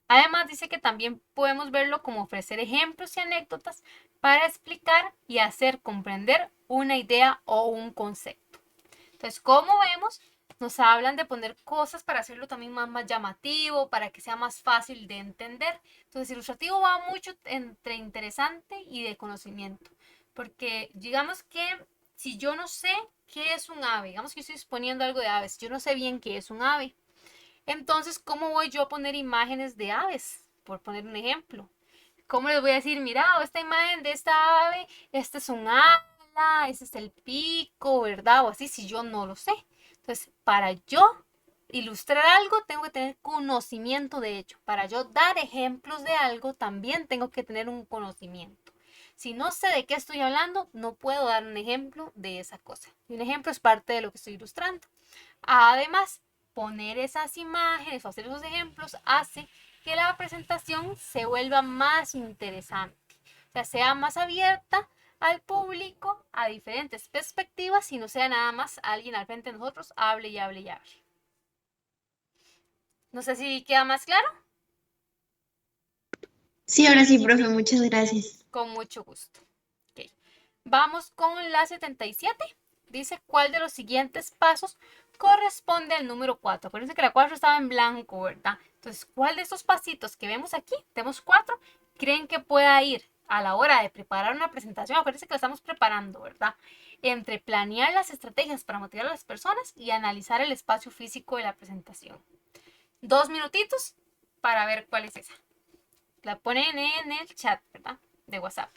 Además dice que también podemos verlo como ofrecer ejemplos y anécdotas para explicar y hacer comprender una idea o un concepto. Entonces, como vemos, nos hablan de poner cosas para hacerlo también más llamativo, para que sea más fácil de entender. Entonces, ilustrativo va mucho entre interesante y de conocimiento. Porque digamos que si yo no sé qué es un ave, digamos que estoy exponiendo algo de aves, yo no sé bien qué es un ave. Entonces, ¿cómo voy yo a poner imágenes de aves? Por poner un ejemplo. ¿Cómo les voy a decir, mira, esta imagen de esta ave, este es un ala, este es el pico, ¿verdad? O así, si yo no lo sé. Entonces, para yo ilustrar algo, tengo que tener conocimiento de ello. Para yo dar ejemplos de algo, también tengo que tener un conocimiento. Si no sé de qué estoy hablando, no puedo dar un ejemplo de esa cosa. Y un ejemplo es parte de lo que estoy ilustrando. Además, poner esas imágenes o hacer esos ejemplos hace que la presentación se vuelva más interesante, o sea más abierta al público, a diferentes perspectivas y no sea nada más alguien al frente de nosotros, hable y hable y hable. No sé si queda más claro. Sí, ahora sí, profe, muchas gracias. Con mucho gusto. Okay. Vamos con la 77. Dice, ¿cuál de los siguientes pasos corresponde al número 4? Acuérdense que la 4 estaba en blanco, ¿verdad? Entonces, ¿cuál de estos pasitos que vemos aquí, tenemos 4, creen que pueda ir a la hora de preparar una presentación? Acuérdense que la estamos preparando, ¿verdad? Entre planear las estrategias para motivar a las personas y analizar el espacio físico de la presentación. 2 minutitos para ver cuál es esa. La ponen en el chat, ¿verdad? De WhatsApp.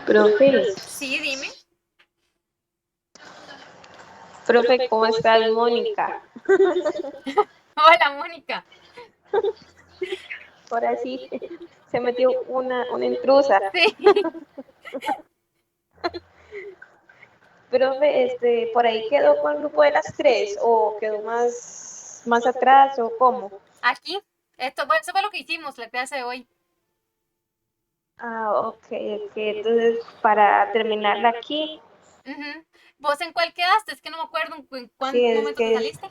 Profe, Sí, dime. profe, ¿cómo estás, Mónica? Hola, Mónica. Ahora sí, se metió una intrusa. Sí. Profe, ¿por ahí quedó con el grupo de las 3 o quedó más atrás o cómo? Aquí. Esto, bueno, eso fue lo que hicimos la clase de hoy. Ok. Entonces, para terminarla aquí, Ujú. ¿Vos en cuál quedaste? Es que no me acuerdo en sí, cuál es momento te que saliste.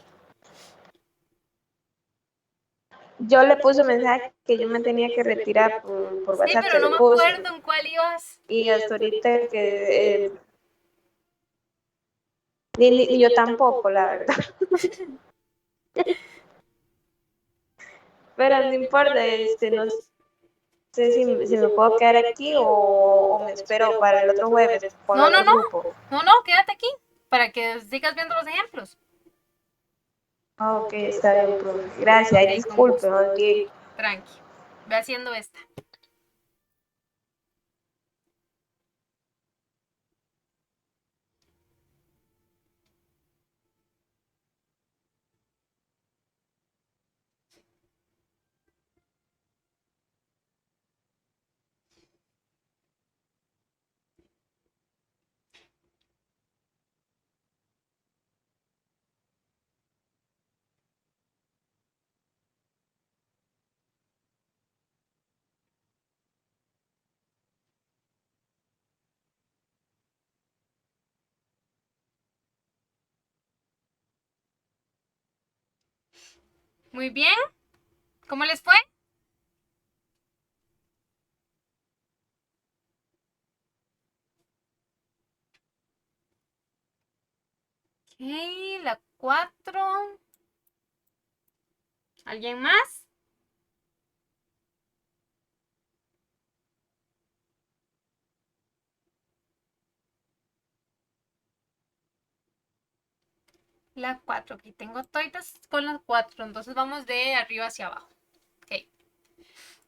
yo le puse un mensaje que yo me tenía que retirar por Sí, WhatsApp, pero se no lo me puse. acuerdo en cuál ibas. Y hasta ahorita que ni yo tampoco, la verdad. Pero no importa, no sé si me puedo quedar aquí o me espero para el otro jueves con No, lo no, del no. grupo. No, no, quédate aquí para que sigas viendo los ejemplos. Ok, está bien, profe. Gracias. Ay, Ok, con disculpe, gusto. más bien. Tranqui. Ve haciendo esta. Muy bien. ¿Cómo les fue? Ok, la 4. ¿Alguien más? La 4. Aquí tengo toitas con las 4. Entonces vamos de arriba hacia abajo. Ok.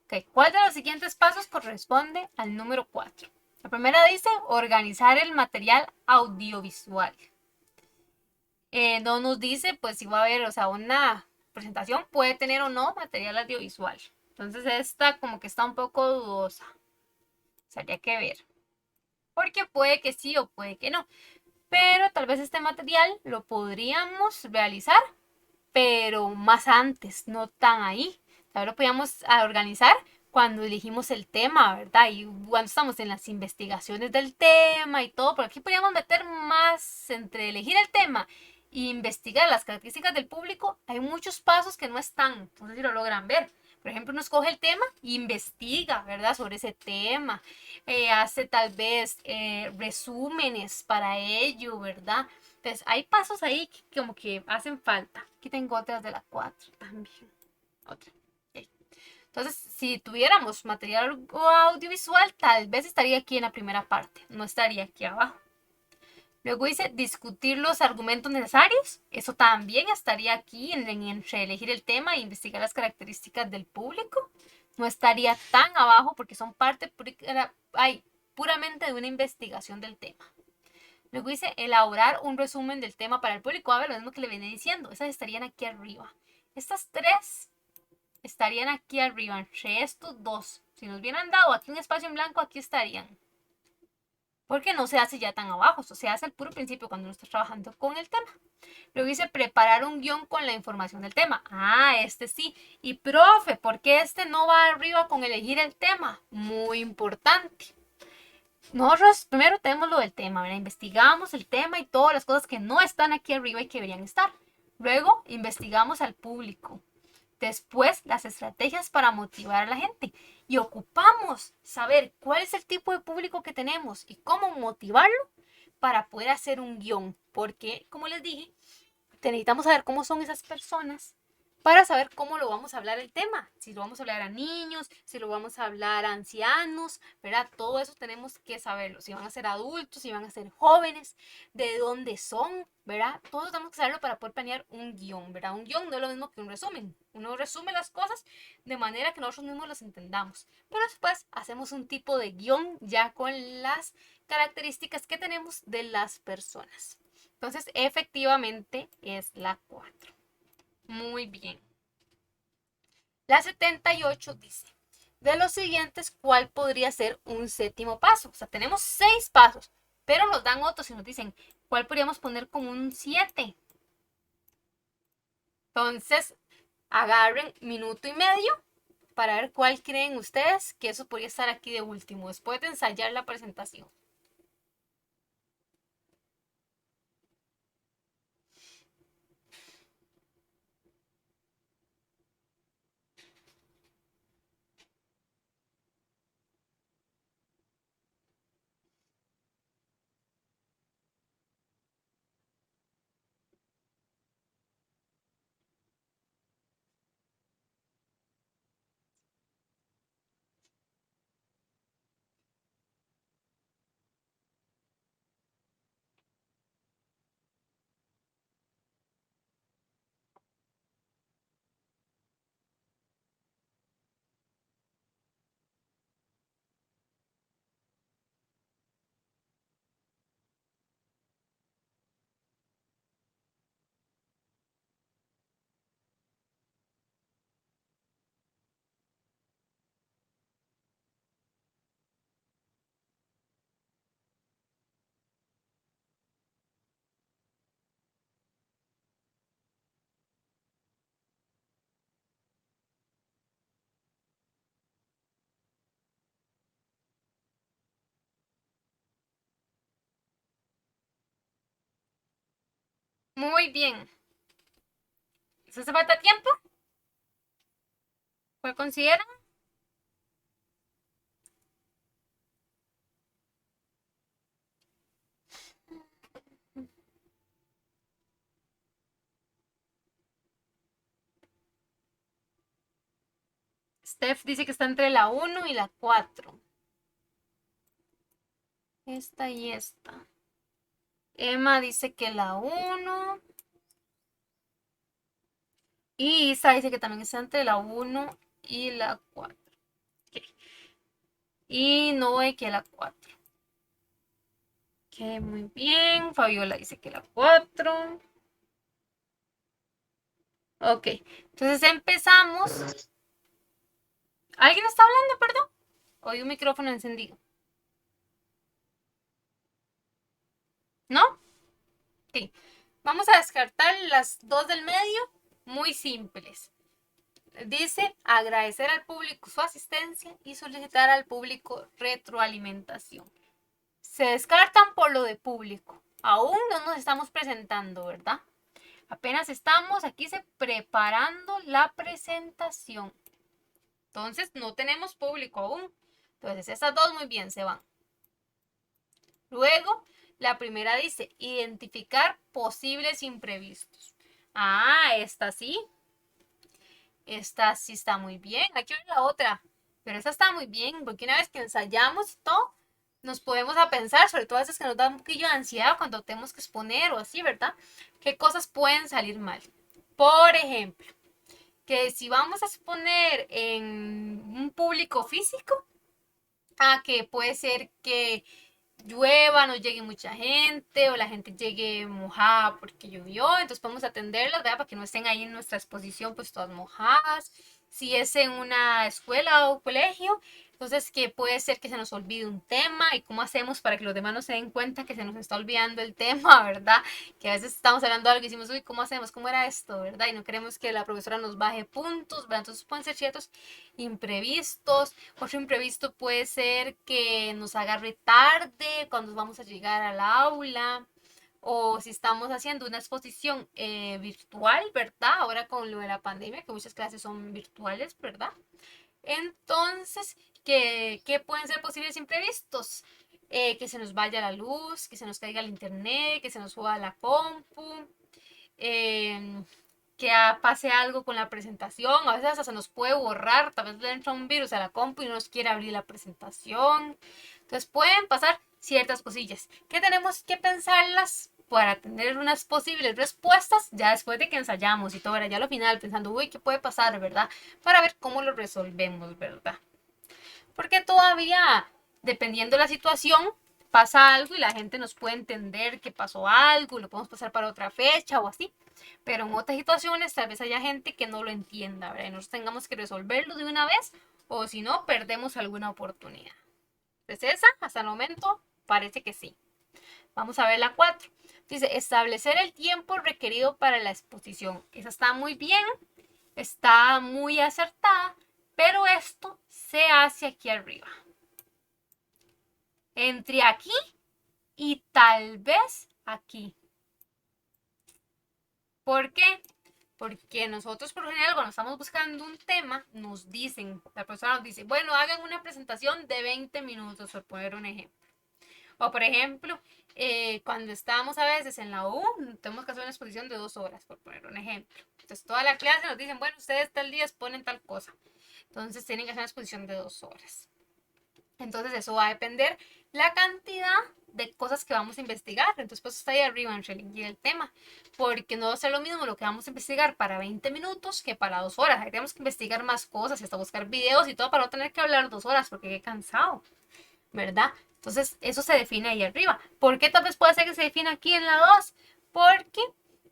Ok. ¿Cuál de los siguientes pasos corresponde al número 4? La primera dice organizar el material audiovisual. No nos dice pues si va a haber, o sea, una presentación puede tener o no material audiovisual. Entonces esta como que está un poco dudosa. O habría que ver. Porque puede que sí o puede que no. Pero tal vez este material lo podríamos realizar, pero más antes, no tan ahí. Tal vez lo podríamos organizar cuando elegimos el tema, ¿verdad? Y cuando estamos en las investigaciones del tema y todo, por aquí podríamos meter más entre elegir el tema e investigar las características del público. Hay muchos pasos que no están, no sé si lo logran ver. Por ejemplo, uno escoge el tema e investiga, ¿verdad? Sobre ese tema. Hace tal vez resúmenes para ello, ¿verdad? Entonces, hay pasos ahí que como que hacen falta. Aquí tengo otras de la 4 también. Otra. Okay. Entonces, si tuviéramos material audiovisual, tal vez estaría aquí en la primera parte, no estaría aquí abajo. Luego dice discutir los argumentos necesarios. Eso también estaría aquí entre elegir el tema e investigar las características del público. No estaría tan abajo porque son parte puramente de una investigación del tema. Luego dice elaborar un resumen del tema para el público. A ver, lo mismo que le venía diciendo. Esas estarían aquí arriba. Estas 3 estarían aquí arriba. Entre estos 2. Si nos hubieran dado aquí un espacio en blanco, aquí estarían. Porque no se hace ya tan abajo. Esto se hace al puro principio cuando uno está trabajando con el tema. Luego dice preparar un guión con la información del tema. Ah, este sí. Y profe, ¿por qué este no va arriba con elegir el tema? Muy importante. Nosotros primero tenemos lo del tema, ¿verdad? Investigamos el tema y todas las cosas que no están aquí arriba y que deberían estar. Luego investigamos al público. Después las estrategias para motivar a la gente. Y ocupamos saber cuál es el tipo de público que tenemos y cómo motivarlo para poder hacer un guión. Porque, como les dije, necesitamos saber cómo son esas personas para saber cómo lo vamos a hablar el tema. Si lo vamos a hablar a niños, si lo vamos a hablar a ancianos, ¿verdad? Todo eso tenemos que saberlo. Si van a ser adultos, si van a ser jóvenes, de dónde son, ¿verdad? Todo eso tenemos que saberlo para poder planear un guión, ¿verdad? Un guión no es lo mismo que un resumen. Uno resume las cosas de manera que nosotros mismos las entendamos. Pero después hacemos un tipo de guión ya con las características que tenemos de las personas. Entonces, efectivamente es la 4. Muy bien. La 78 dice, de los siguientes, ¿cuál podría ser un séptimo paso? O sea, tenemos 6 pasos, pero nos dan otros y nos dicen, ¿cuál podríamos poner como un 7? Entonces, agarren minuto y medio para ver cuál creen ustedes que eso podría estar aquí de último, después de ensayar la presentación. Muy bien. ¿Eso hace falta tiempo? ¿Cuál consideran? Steph dice que está entre la 1 y la 4. Esta y esta. Emma dice que la 1. Y Isa dice que también está entre la 1 y la 4. Okay. Y Noé que la 4. Ok, muy bien. Fabiola dice que la 4. Ok, entonces empezamos. ¿Alguien está hablando, perdón? Oí un micrófono encendido. ¿No? Sí. Vamos a descartar las dos del medio, muy simples. Dice agradecer al público su asistencia y solicitar al público retroalimentación. Se descartan por lo de público. Aún no nos estamos presentando, ¿verdad? Apenas estamos aquí preparando la presentación. Entonces no tenemos público aún. Entonces esas dos muy bien se van. Luego, la primera dice identificar posibles imprevistos. Ah, esta sí. Esta sí está muy bien. Aquí viene la otra. Pero esta está muy bien porque una vez que ensayamos todo, nos podemos a pensar, sobre todo a veces que nos da un poquillo de ansiedad cuando tenemos que exponer o así, ¿verdad? ¿Qué cosas pueden salir mal? Por ejemplo, que si vamos a exponer en un público físico, que puede ser que llueva, no llegue mucha gente o la gente llegue mojada porque llovió, entonces podemos atenderlas, ¿verdad? Para que no estén ahí en nuestra exposición pues todas mojadas. Si es en una escuela o colegio, entonces que puede ser que se nos olvide un tema y cómo hacemos para que los demás no se den cuenta que se nos está olvidando el tema, ¿verdad? Que a veces estamos hablando de algo y decimos, uy, ¿cómo hacemos? ¿Cómo era esto? ¿Verdad? Y no queremos que la profesora nos baje puntos, ¿verdad? Entonces pueden ser ciertos imprevistos. Otro imprevisto puede ser que nos agarre tarde cuando vamos a llegar al aula, o si estamos haciendo una exposición virtual, ¿verdad? Ahora con lo de la pandemia, que muchas clases son virtuales, ¿verdad? Entonces, ¿qué pueden ser posibles imprevistos? Que se nos vaya la luz, que se nos caiga el internet, que se nos suba la compu, que pase algo con la presentación, a veces hasta se nos puede borrar, tal vez le entra un virus a la compu y no nos quiere abrir la presentación. Entonces pueden pasar ciertas cosillas que tenemos que pensarlas para tener unas posibles respuestas ya después de que ensayamos y todo, ya al final pensando, uy, ¿qué puede pasar, verdad? Para ver cómo lo resolvemos, ¿verdad? Porque todavía, dependiendo de la situación, pasa algo y la gente nos puede entender que pasó algo, lo podemos pasar para otra fecha o así. Pero en otras situaciones tal vez haya gente que no lo entienda, ¿verdad? Y nosotros tengamos que resolverlo de una vez o si no, perdemos alguna oportunidad. Entonces esa, hasta el momento, parece que sí. Vamos a ver la 4. Dice, establecer el tiempo requerido para la exposición. Esa está muy bien, está muy acertada, Pero esto se hace aquí arriba. Entre aquí y tal vez aquí. ¿Por qué? Porque nosotros por lo general cuando estamos buscando un tema, nos dicen, la profesora nos dice, bueno, hagan una presentación de 20 minutos, por poner un ejemplo. O por ejemplo, cuando estamos a veces en la U, tenemos que hacer una exposición de 2 horas, por poner un ejemplo. Entonces toda la clase nos dicen, bueno, ustedes tal día exponen tal cosa. Entonces tienen que hacer una exposición de 2 horas. Entonces eso va a depender la cantidad de cosas que vamos a investigar. Entonces pues está ahí arriba en restringir el tema. Porque no va a ser lo mismo lo que vamos a investigar para 20 minutos que para 2 horas. Ahí tenemos que investigar más cosas y hasta buscar videos y todo para no tener que hablar 2 horas porque qué cansado, ¿verdad? Entonces eso se define ahí arriba. ¿Por qué tal vez puede ser que se define aquí en la 2? Porque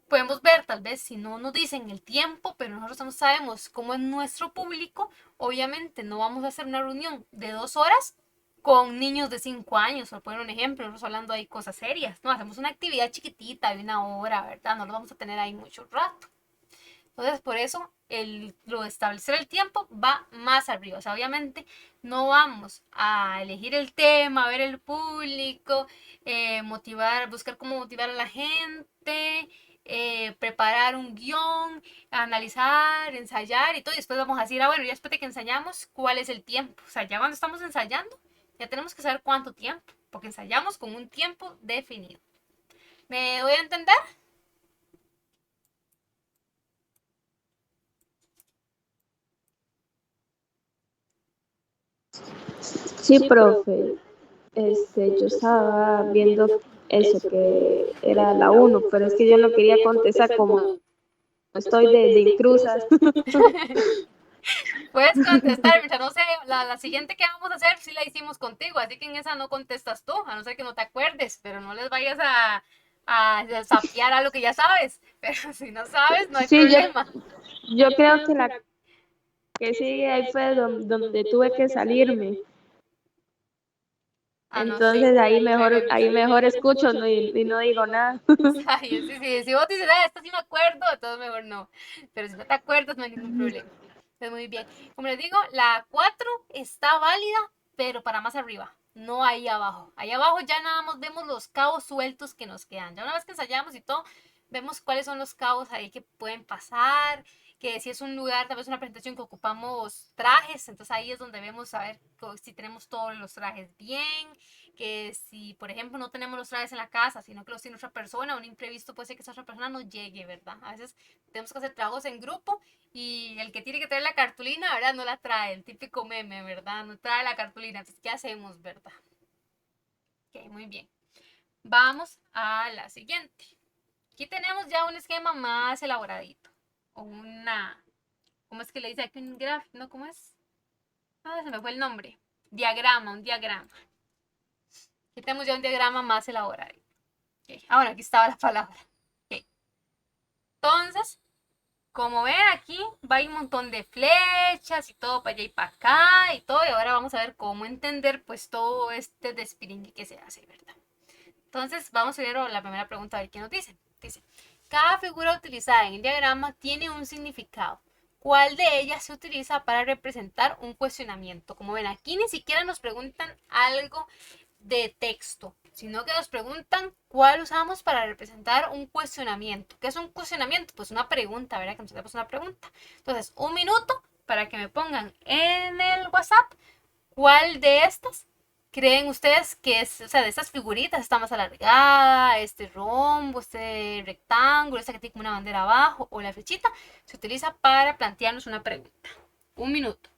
podemos ver, tal vez si no nos dicen el tiempo, pero nosotros no sabemos cómo es nuestro público, obviamente no vamos a hacer una reunión de 2 horas con niños de 5 años, por poner un ejemplo, nosotros hablando ahí cosas serias, no, hacemos una actividad chiquitita de 1 hora, ¿verdad? No lo vamos a tener ahí mucho rato. Entonces, por eso lo de establecer el tiempo va más arriba. O sea, obviamente no vamos a elegir el tema, ver el público, motivar, buscar cómo motivar a la gente, preparar un guión, analizar, ensayar y todo. Y después vamos a decir, bueno, ya después de que ensayamos, ¿cuál es el tiempo? O sea, ya cuando estamos ensayando, ya tenemos que saber cuánto tiempo, porque ensayamos con un tiempo definido. ¿Me doy a entender? Sí, profe. Yo estaba viendo eso, que era la 1, pero es que yo no quería contestar como estoy de intrusas. Puedes contestar, mientras no sé, la siguiente que vamos a hacer sí la hicimos contigo, así que en esa no contestas tú, a no ser que no te acuerdes, pero no les vayas a sapear algo que ya sabes, pero si no sabes, no hay Sí, problema. yo creo que la que sí, ahí fue donde tuve que salirme. Ah, no, sí. Entonces ahí mejor escucho, ¿no? y no digo nada. Ay, sí, si vos dices, esto sí me acuerdo, entonces mejor no. Pero si no te acuerdas, no hay ningún problema. Entonces, muy bien. Como les digo, la 4 está válida, pero para más arriba, no ahí abajo. Ahí abajo ya nada más vemos los cabos sueltos que nos quedan. Ya una vez que ensayamos y todo, vemos cuáles son los cabos ahí que pueden pasar, que si es un lugar, tal vez una presentación que ocupamos trajes, entonces ahí es donde vemos a ver si tenemos todos los trajes bien, que si, por ejemplo, no tenemos los trajes en la casa, sino que los tiene otra persona, un imprevisto puede ser que esa otra persona no llegue, ¿verdad? A veces tenemos que hacer trabajos en grupo y el que tiene que traer la cartulina, ¿verdad? No la trae, el típico meme, ¿verdad? No trae la cartulina, entonces, ¿qué hacemos, verdad? Ok, muy bien. Vamos a la siguiente. Aquí tenemos ya un esquema más elaboradito. O ¿cómo es que le dice aquí un gráfico? ¿No? ¿Cómo es? Ah, se me fue el nombre. Diagrama, un diagrama. Aquí tenemos ya un diagrama más elaborado. Okay. Ahora, aquí estaba la palabra. Okay. Entonces, como ven aquí, va un montón de flechas y todo para allá y para acá y todo. Y ahora vamos a ver cómo entender pues todo este despiringue que se hace, ¿verdad? Entonces, vamos a ver la primera pregunta, a ver qué nos dice. Dice, cada figura utilizada en el diagrama tiene un significado. ¿Cuál de ellas se utiliza para representar un cuestionamiento? Como ven, aquí ni siquiera nos preguntan algo de texto, sino que nos preguntan cuál usamos para representar un cuestionamiento. ¿Qué es un cuestionamiento? Pues una pregunta, ¿verdad? Que nos hacemos una pregunta. Entonces, 1 minuto para que me pongan en el WhatsApp cuál de estas creen ustedes que es, o sea, de estas figuritas está más alargada, este rombo, este rectángulo, esta que tiene como una bandera abajo, o la flechita, se utiliza para plantearnos una pregunta. 1 minuto.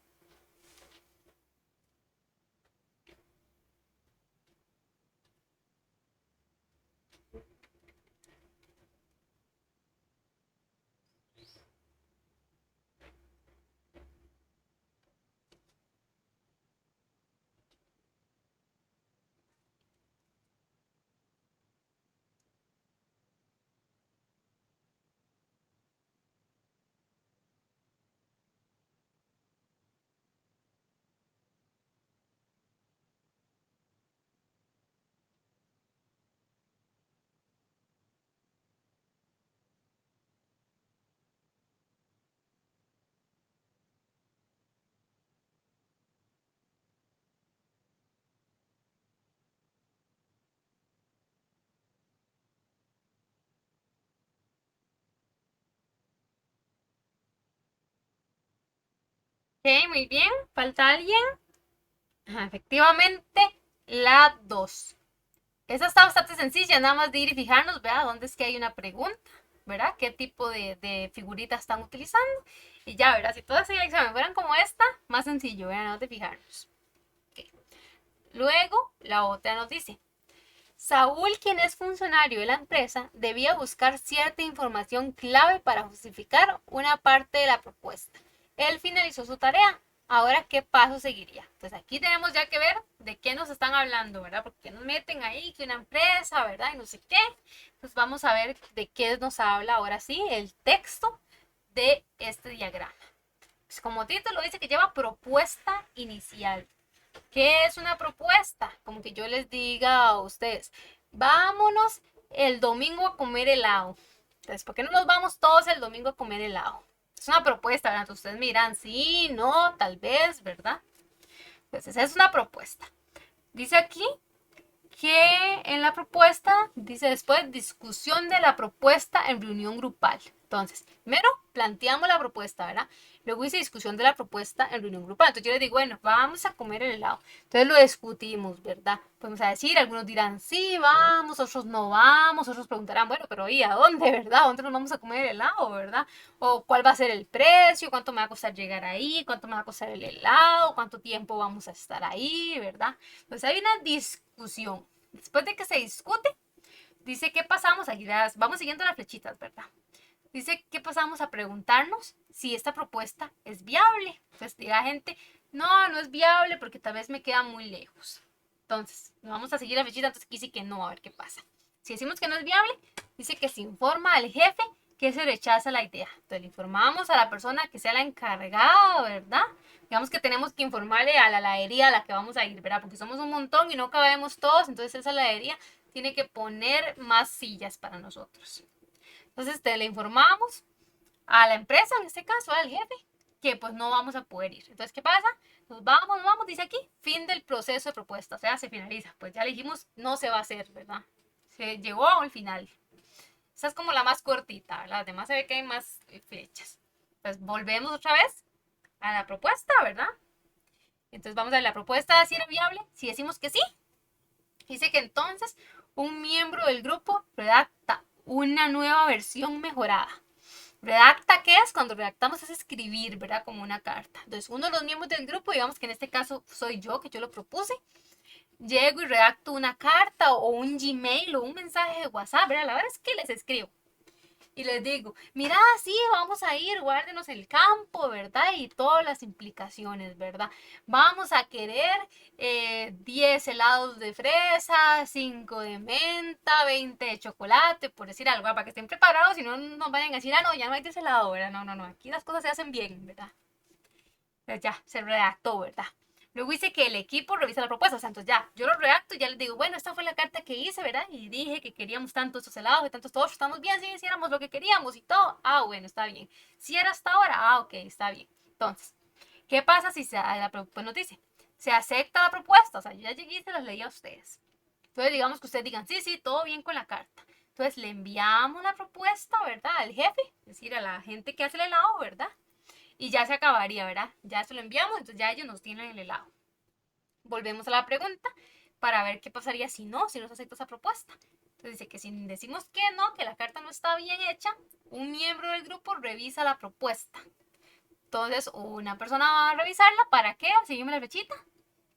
Ok, muy bien. ¿Falta alguien? Ajá, efectivamente, la 2. Esa está bastante sencilla, nada más de ir y fijarnos, ¿verdad? ¿Dónde es que hay una pregunta? ¿Verdad? ¿Qué tipo de figuritas están utilizando? Y ya, ¿verdad? Si todas el examen fueran como esta, más sencillo, ¿verdad? Nada más de fijarnos. Okay. Luego, la otra nos dice, Saúl, quien es funcionario de la empresa, debía buscar cierta información clave para justificar una parte de la propuesta. Él finalizó su tarea. Ahora, ¿qué paso seguiría? Pues aquí tenemos ya que ver de qué nos están hablando, ¿verdad? Porque nos meten ahí que una empresa, ¿verdad? Y no sé qué. Pues vamos a ver de qué nos habla ahora sí el texto de este diagrama. Pues como título dice que lleva propuesta inicial. ¿Qué es una propuesta? Como que yo les diga a ustedes, vámonos el domingo a comer helado. Entonces, ¿por qué no nos vamos todos el domingo a comer helado? Es una propuesta, ¿verdad? Entonces, ustedes miran, sí, no, tal vez, ¿verdad? Entonces, esa es una propuesta. Dice aquí que en la propuesta, dice después, discusión de la propuesta en reunión grupal. Entonces, primero planteamos la propuesta, ¿verdad? Luego hice discusión de la propuesta en reunión grupal. Entonces yo les digo, bueno, vamos a comer el helado. Entonces lo discutimos, ¿verdad? Podemos a decir, algunos dirán, sí, vamos, otros no vamos, otros preguntarán, bueno, pero ¿y a dónde, verdad? ¿A dónde nos vamos a comer el helado, verdad? O cuál va a ser el precio, cuánto me va a costar llegar ahí, cuánto me va a costar el helado, cuánto tiempo vamos a estar ahí, ¿verdad? Entonces hay una discusión. Después de que se discute, dice que pasamos, aquí vamos siguiendo las flechitas, ¿verdad? Dice que pasamos a preguntarnos si esta propuesta es viable. Entonces dirá gente, no, no es viable porque tal vez me queda muy lejos. Entonces, vamos a seguir la flechita, entonces aquí sí que no, a ver qué pasa. Si decimos que no es viable, dice que se informa al jefe que se rechaza la idea. Entonces le informamos a la persona que sea la encargada, ¿verdad? Digamos que tenemos que informarle a la heladería a la que vamos a ir, ¿verdad? Porque somos un montón y no cabemos todos, entonces esa heladería tiene que poner más sillas para nosotros. Entonces le informamos a la empresa, en este caso al jefe, que pues no vamos a poder ir. Entonces, ¿qué pasa? Nos vamos, dice aquí, fin del proceso de propuesta, o sea, se finaliza. Pues ya le dijimos, no se va a hacer, ¿verdad? Se llegó al final. Esa es como la más cortita, ¿verdad? Además se ve que hay más flechas. Pues volvemos otra vez a la propuesta, ¿verdad? Entonces vamos a ver la propuesta, si era viable. Si decimos que sí, dice que entonces un miembro del grupo redacta una nueva versión mejorada. Redacta, ¿qué es? Cuando redactamos es escribir, ¿verdad? Como una carta. Entonces, uno de los miembros del grupo, digamos que en este caso soy yo, que yo lo propuse, llego y redacto una carta o un Gmail o un mensaje de WhatsApp, ¿verdad? La verdad es que les escribo. Y les digo, mira, sí, vamos a ir, guárdenos el campo, ¿verdad? Y todas las implicaciones, ¿verdad? Vamos a querer 10 helados de fresa, 5 de menta, 20 de chocolate, por decir algo, para que estén preparados y no nos vayan a decir, ah, no, ya no hay de ese helado, ¿verdad? No, aquí las cosas se hacen bien, ¿verdad? Pues ya, se redactó, ¿verdad? Luego dice que el equipo revisa la propuesta, o sea, entonces ya, yo lo redacto y ya les digo, bueno, esta fue la carta que hice, ¿verdad? Y dije que queríamos tantos estos helados y tantos todos, estamos bien, si hiciéramos lo que queríamos y todo. Ah, bueno, está bien. Si era hasta ahora, ah, ok, está bien. Entonces, ¿qué pasa si pues nos dice, se acepta la propuesta? O sea, yo ya llegué y se las leí a ustedes. Entonces, digamos que ustedes digan, sí, todo bien con la carta. Entonces, le enviamos la propuesta, ¿verdad? Al jefe, es decir, a la gente que hace el helado, ¿verdad? Y ya se acabaría, ¿verdad? Ya se lo enviamos, entonces ya ellos nos tienen el helado. Volvemos a la pregunta para ver qué pasaría si no se acepta esa propuesta. Entonces dice que si decimos que no, que la carta no está bien hecha, un miembro del grupo revisa la propuesta. Entonces una persona va a revisarla, ¿para qué? Seguimos la flechita.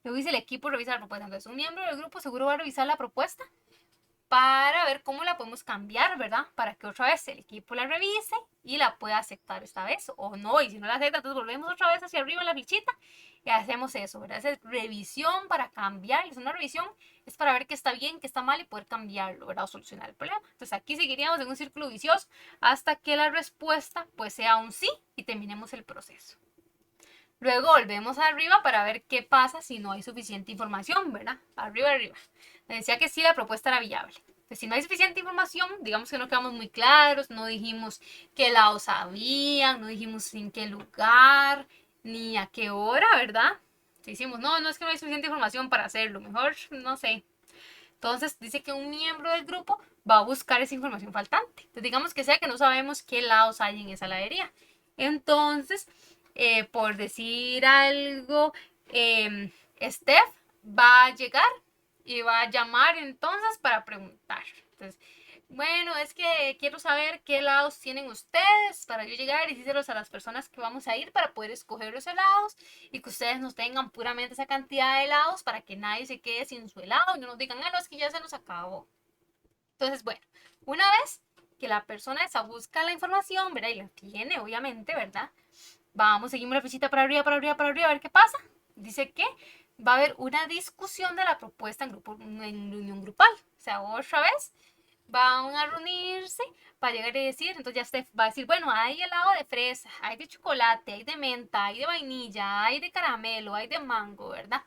Luego dice el equipo revisa la propuesta. Entonces un miembro del grupo seguro va a revisar la propuesta para ver cómo la podemos cambiar, ¿verdad? Para que otra vez el equipo la revise y la pueda aceptar esta vez o no. Y si no la acepta, entonces volvemos otra vez hacia arriba en la flechita y hacemos eso, ¿verdad? Esa es revisión para cambiar. Es una revisión, es para ver qué está bien, qué está mal y poder cambiarlo, ¿verdad? O solucionar el problema. Entonces aquí seguiríamos en un círculo vicioso hasta que la respuesta pues sea un sí y terminemos el proceso. Luego volvemos arriba para ver qué pasa si no hay suficiente información, ¿verdad? Arriba. Me decía que sí, la propuesta era viable. Pues si no hay suficiente información, digamos que no quedamos muy claros, no dijimos qué lado sabían, no dijimos en qué lugar, ni a qué hora, ¿verdad? Si decimos, no es que no hay suficiente información para hacerlo, mejor, no sé. Entonces dice que un miembro del grupo va a buscar esa información faltante. Entonces digamos que sea que no sabemos qué lados hay en esa heladería. Entonces por decir algo, Steph va a llegar y va a llamar entonces para preguntar. Entonces, bueno, es que quiero saber qué helados tienen ustedes para yo llegar y decírselos a las personas que vamos a ir para poder escoger los helados y que ustedes nos tengan puramente esa cantidad de helados para que nadie se quede sin su helado y no nos digan, ah, no, es que ya se nos acabó. Entonces, bueno, una vez que la persona esa busca la información, ¿verdad? Y la tiene, obviamente, ¿verdad? Vamos, seguimos la flechita para arriba, para arriba, para arriba, a ver qué pasa. Dice que va a haber una discusión de la propuesta en reunión grupal. O sea, otra vez van a reunirse para llegar y decir, entonces ya Steph va a decir, bueno, hay helado de fresa, hay de chocolate, hay de menta, hay de vainilla, hay de caramelo, hay de mango, ¿verdad?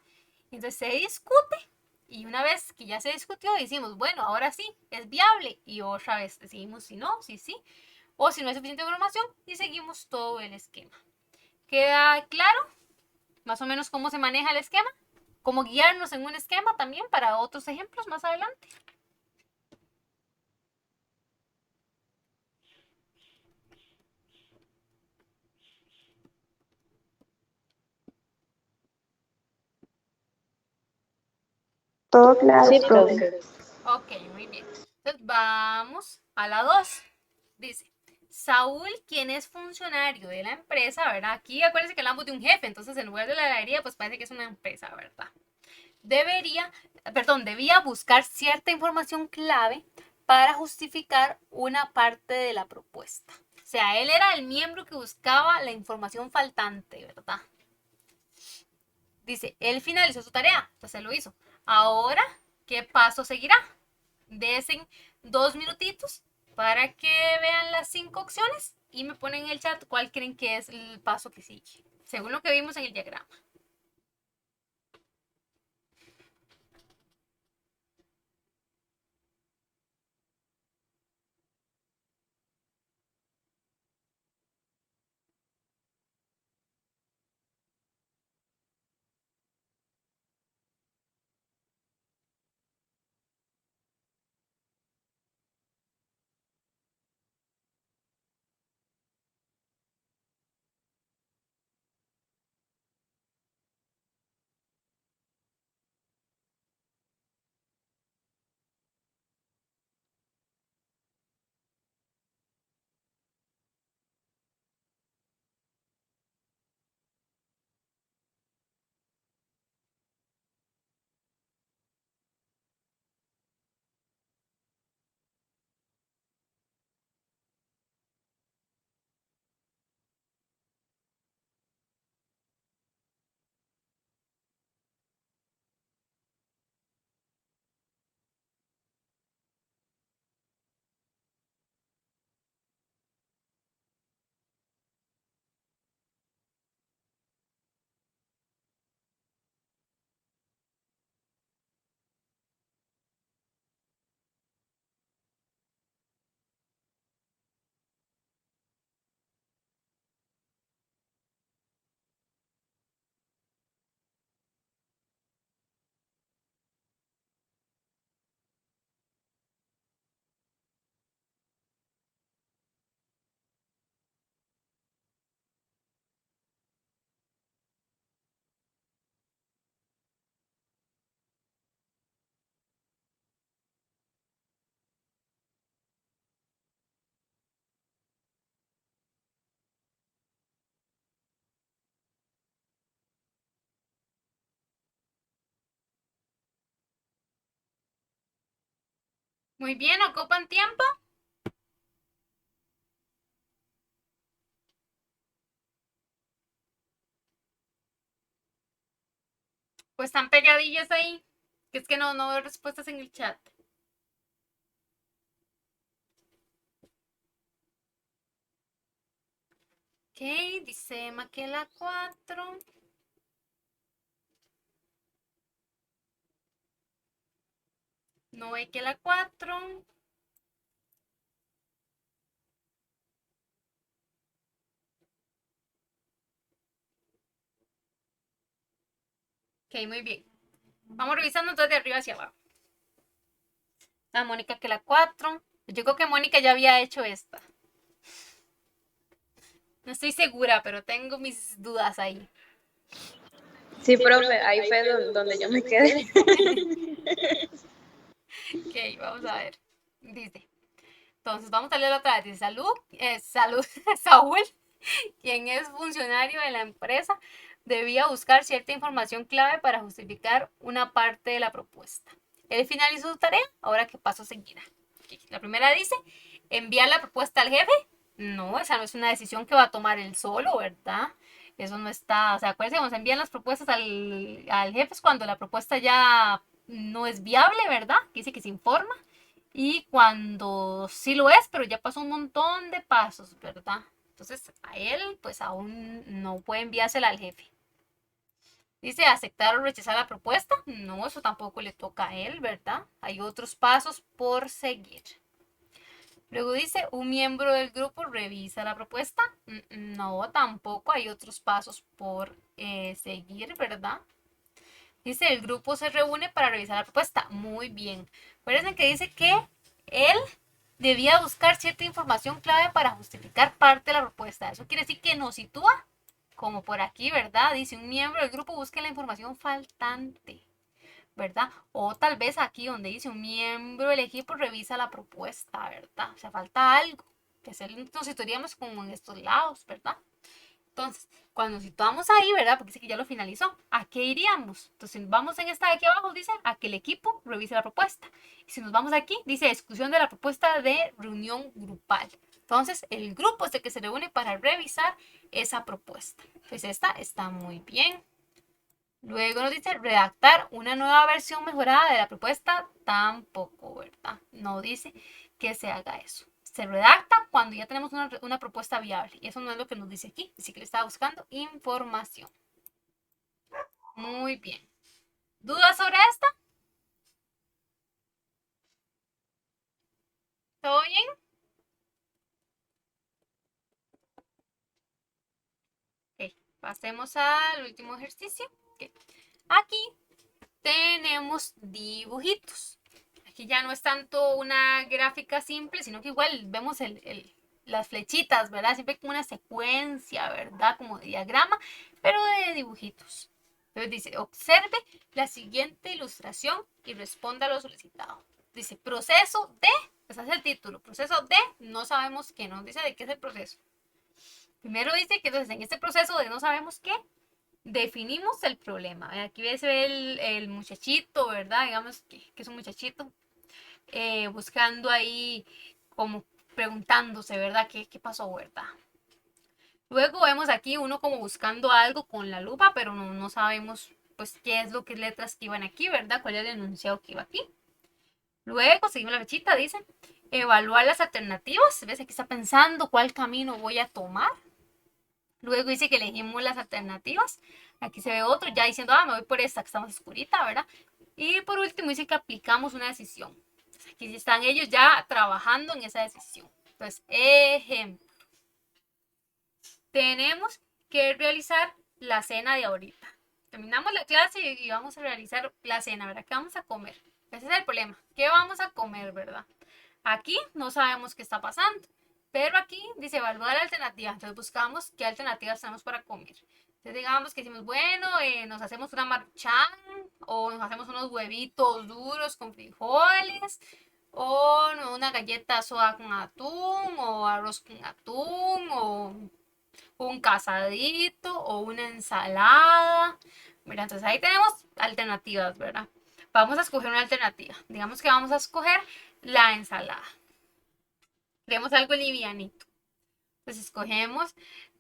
Entonces se discute y una vez que ya se discutió decimos, bueno, ahora sí, es viable y otra vez decidimos si no, si sí, o si no hay suficiente información y seguimos todo el esquema. ¿Queda claro más o menos cómo se maneja el esquema? Cómo guiarnos en un esquema también para otros ejemplos más adelante. Todo claro, Sí, profe. profe. Ok, muy bien. Entonces vamos a la 2. Dice, Saúl, quien es funcionario de la empresa, ¿verdad? Aquí acuérdense que hablamos de un jefe, entonces en lugar de la heladería, pues parece que es una empresa, ¿verdad? Debía buscar cierta información clave para justificar una parte de la propuesta. O sea, él era el miembro que buscaba la información faltante, ¿verdad? Dice, él finalizó su tarea, entonces él lo hizo. Ahora, ¿qué paso seguirá? Desen 2 minutitos para que vean las 5 opciones y me ponen en el chat cuál creen que es el paso que sigue, según lo que vimos en el diagrama. Muy bien, ¿ocupan tiempo? Pues están pegadillas ahí, que es que no veo respuestas en el chat. Ok, dice Maquela 4. No ve que la 4. Ok, muy bien. Vamos revisando entonces de arriba hacia abajo. La Mónica que la 4. Yo creo que Mónica ya había hecho esta. No estoy segura, pero tengo mis dudas ahí. Sí, profe, ahí fue donde yo me quedé. Ok, vamos a ver. Dice, entonces vamos a leer otra vez. Dice, Saúl, quien es funcionario de la empresa, debía buscar cierta información clave para justificar una parte de la propuesta. Él finalizó su tarea, ahora qué paso seguirá. Ok, la primera dice, enviar la propuesta al jefe. No, esa no es una decisión que va a tomar él solo, ¿verdad? Eso no está, o sea, acuérdense, vamos a enviar las propuestas al jefe cuando la propuesta ya no es viable, ¿verdad? Que dice que se informa. Y cuando sí lo es, pero ya pasó un montón de pasos, ¿verdad? Entonces a él pues aún no puede enviársela al jefe. Dice aceptar o rechazar la propuesta. No, eso tampoco le toca a él, ¿verdad? Hay otros pasos por seguir. Luego dice, un miembro del grupo revisa la propuesta. No, tampoco hay otros pasos por seguir, ¿verdad? Dice, el grupo se reúne para revisar la propuesta. Muy bien. Acuérdense que dice que él debía buscar cierta información clave para justificar parte de la propuesta. Eso quiere decir que nos sitúa como por aquí, ¿verdad? Dice, un miembro del grupo busque la información faltante, ¿verdad? O tal vez aquí donde dice, un miembro del equipo revisa la propuesta, ¿verdad? O sea, falta algo. Que nos situaríamos como en estos lados, ¿verdad? Entonces, cuando nos situamos ahí, ¿verdad? Porque dice que ya lo finalizó, ¿a qué iríamos? Entonces, vamos en esta de aquí abajo, dice, a que el equipo revise la propuesta. Y si nos vamos aquí, dice, discusión de la propuesta de reunión grupal. Entonces, el grupo es el que se reúne para revisar esa propuesta. Pues esta está muy bien. Luego nos dice, redactar una nueva versión mejorada de la propuesta. Tampoco, ¿verdad? No dice que se haga eso. Se redacta cuando ya tenemos una propuesta viable. Y eso no es lo que nos dice aquí. Dice que le estaba buscando información. Muy bien. ¿Dudas sobre esta? ¿Todo bien? Ok, pasemos al último ejercicio. Okay. Aquí tenemos dibujitos. Aquí ya no es tanto una gráfica simple, sino que igual vemos las flechitas, ¿verdad? Siempre como una secuencia, ¿verdad? Como diagrama, pero de dibujitos. Entonces dice, observe la siguiente ilustración y responda a lo solicitado. Dice, proceso de, ese es el título, proceso de, no sabemos qué, nos dice de qué es el proceso. Primero dice que entonces en este proceso de no sabemos qué, definimos el problema. Aquí se ve el muchachito, ¿verdad? Digamos que es un muchachito buscando ahí, como preguntándose, ¿verdad? ¿Qué pasó, verdad? Luego vemos aquí uno como buscando algo con la lupa, pero no sabemos pues qué es lo que letras que iban aquí, ¿verdad? ¿Cuál es el enunciado que iba aquí? Luego seguimos la fechita, dice, evaluar las alternativas. ¿Ves? Aquí está pensando cuál camino voy a tomar. Luego dice que elegimos las alternativas. Aquí se ve otro ya diciendo, me voy por esta que está más oscurita, ¿verdad? Y por último dice que aplicamos una decisión. Entonces, aquí están ellos ya trabajando en esa decisión. Entonces, ejemplo. Tenemos que realizar la cena de ahorita. Terminamos la clase y vamos a realizar la cena, ¿verdad? ¿Qué vamos a comer? Ese es el problema. ¿Qué vamos a comer, verdad? Aquí no sabemos qué está pasando. Pero aquí dice evaluar alternativas. Entonces buscamos qué alternativas tenemos para comer. Entonces digamos que decimos, bueno, nos hacemos una marchán o nos hacemos unos huevitos duros con frijoles o una galleta soda con atún o arroz con atún o un casadito o una ensalada. Mira, entonces ahí tenemos alternativas, ¿verdad? Vamos a escoger una alternativa. Digamos que vamos a escoger la ensalada. Queremos algo livianito. Entonces escogemos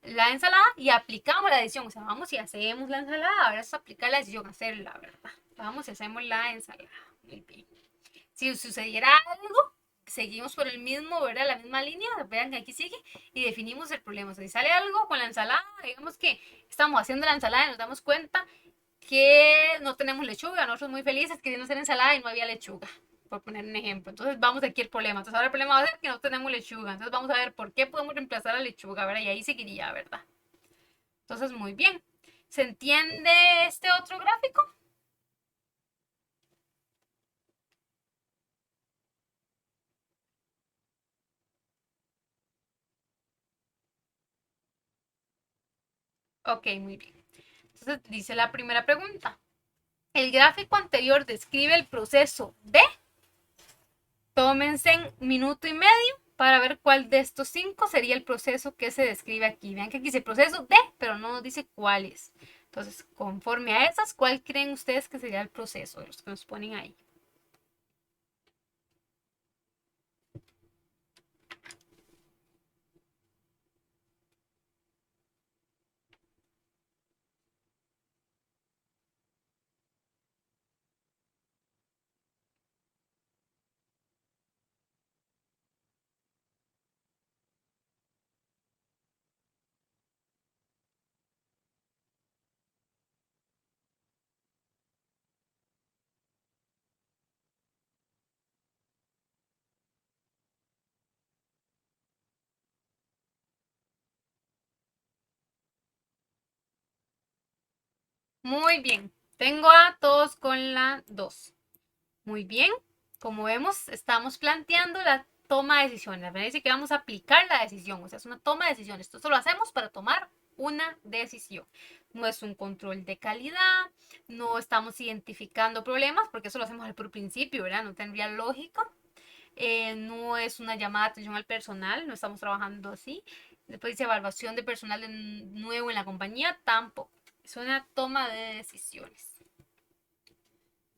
la ensalada y aplicamos la decisión. O sea, vamos y hacemos la ensalada. Ahora es aplicar la decisión, hacerla, ¿verdad? Vamos y hacemos la ensalada. Muy bien. Si sucediera algo, seguimos por el mismo, ¿verdad? La misma línea, vean que aquí sigue, y definimos el problema. O sea, si sale algo con la ensalada, digamos que estamos haciendo la ensalada y nos damos cuenta que no tenemos lechuga. Nosotros muy felices queriendo hacer ensalada y no había lechuga, por poner un ejemplo. Entonces vamos aquí el problema. Entonces ahora el problema va a ser que no tenemos lechuga. Entonces vamos a ver por qué podemos reemplazar la lechuga, ¿verdad? Y ahí seguiría, ¿verdad? Entonces, muy bien. ¿Se entiende este otro gráfico? Ok, muy bien. Entonces dice la primera pregunta. El gráfico anterior describe el proceso de... Tómense un minuto y medio para ver cuál de estos 5 sería el proceso que se describe aquí. Vean que aquí dice proceso de, pero no nos dice cuál es. Entonces, conforme a esas, ¿cuál creen ustedes que sería el proceso de los que nos ponen ahí? Muy bien. Tengo a todos con la 2. Muy bien. Como vemos, estamos planteando la toma de decisiones. Dice que vamos a aplicar la decisión. O sea, es una toma de decisiones. Esto lo hacemos para tomar una decisión. No es un control de calidad, no estamos identificando problemas, porque eso lo hacemos al puro principio, ¿verdad? No tendría lógica. No es una llamada de atención al personal, no estamos trabajando así. Después dice evaluación de personal nuevo en la compañía, tampoco. Es una toma de decisiones.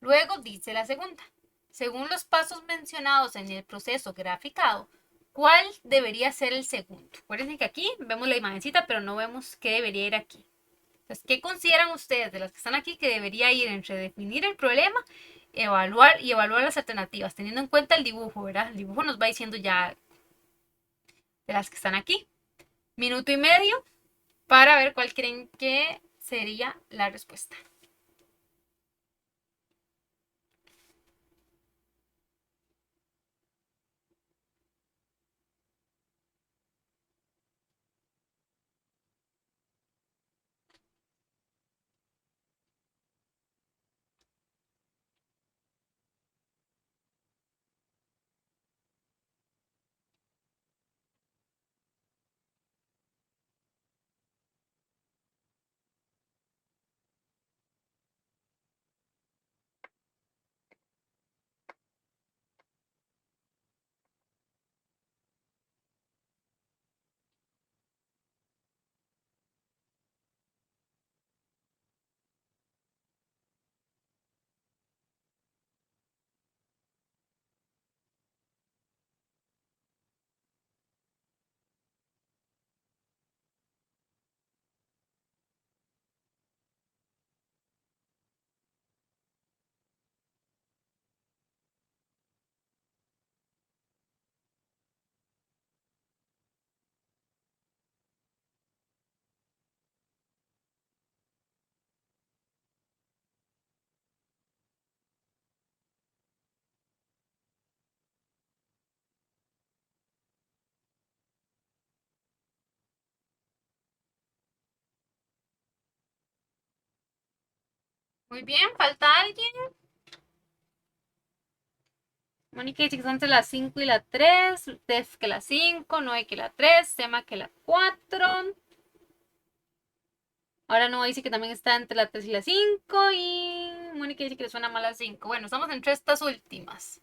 Luego dice la segunda. Según los pasos mencionados en el proceso graficado, ¿cuál debería ser el segundo? Acuérdense que aquí vemos la imagencita, pero no vemos qué debería ir aquí. Entonces, ¿qué consideran ustedes de las que están aquí que debería ir entre definir el problema, evaluar las alternativas, teniendo en cuenta el dibujo, ¿verdad? El dibujo nos va diciendo ya de las que están aquí. Minuto y medio para ver cuál creen que sería la respuesta. Muy bien, ¿falta alguien? Mónica dice que son entre las 5 y la 3, Def que la 5, Noé que la 3, Sema que la 4. Ahora Noé dice que también está entre la 3 y la 5 y Mónica dice que le suena mal la 5. Bueno, estamos entre estas últimas.